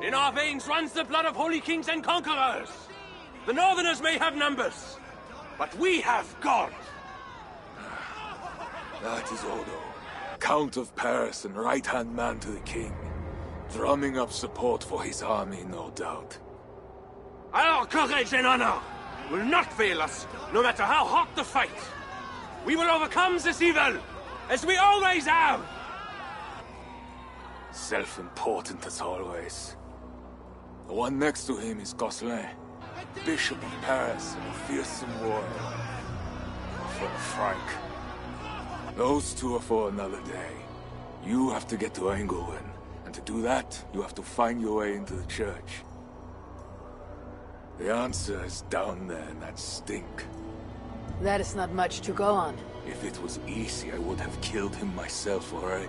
In our veins runs the blood of holy kings and conquerors. The Northerners may have numbers, but we have God. That is Odo, Count of Paris and right-hand man to the king. Drumming up support for his army, no doubt. Our courage and honor will not fail us, no matter how hot the fight. We will overcome this evil, as we always have. Self-important as always. The one next to him is Gosselin, Bishop of Paris and a fearsome warrior. For Frank. Those two are for another day. You have to get to Engelwin, and to do that, you have to find your way into the church. The answer is down there in that stink. That is not much to go on. If it was easy, I would have killed him myself already.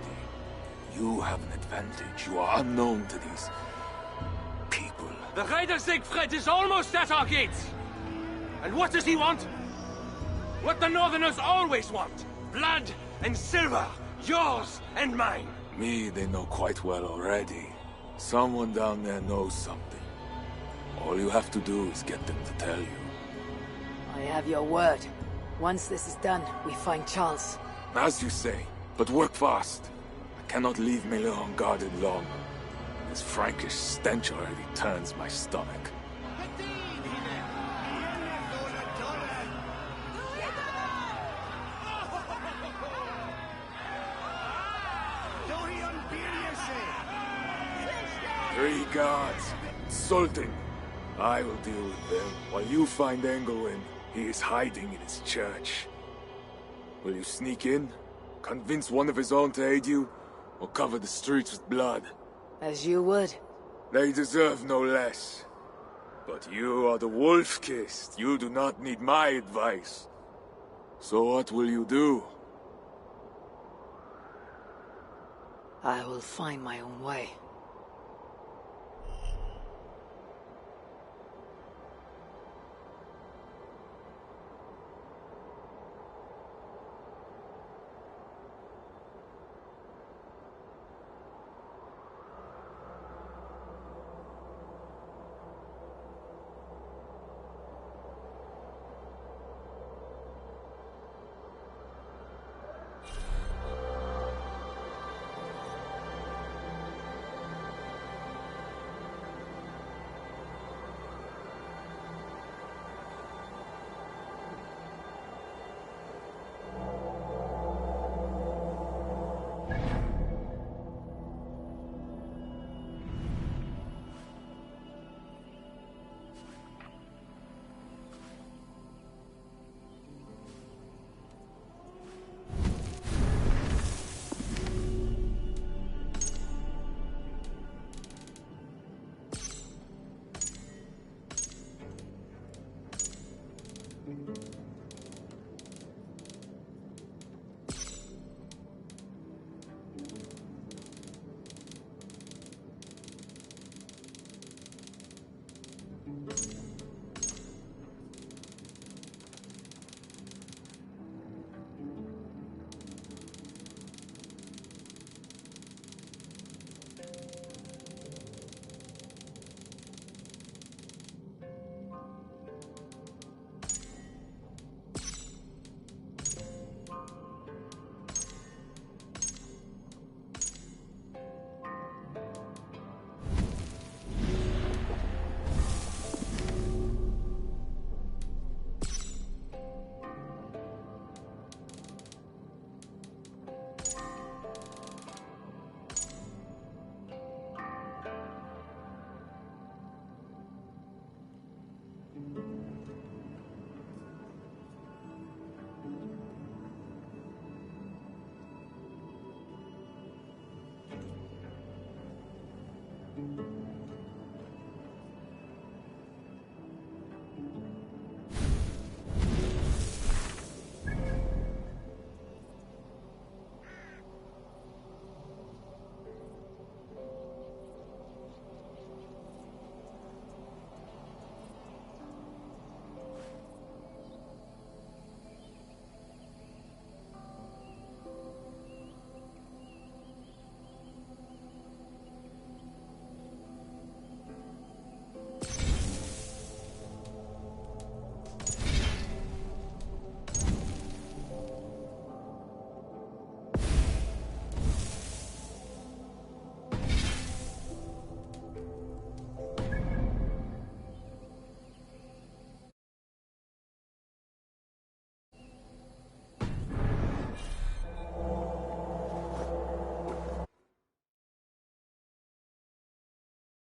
You have an advantage. You are unknown to these people. The Raider Siegfried is almost at our gates. And what does he want? What the Northerners always want. Blood and silver. Yours and mine. Me, they know quite well already. Someone down there knows something. All you have to do is get them to tell you. I have your word. Once this is done, we find Charles. As you say, but work fast. I cannot leave Melun unguarded long. This Frankish stench already turns my stomach. Three guards, insulting. I will deal with them, while you find Engelwin. He is hiding in his church. Will you sneak in, convince one of his own to aid you, or cover the streets with blood? As you would. They deserve no less. But you are the Wolf-Kissed. You do not need my advice. So what will you do? I will find my own way.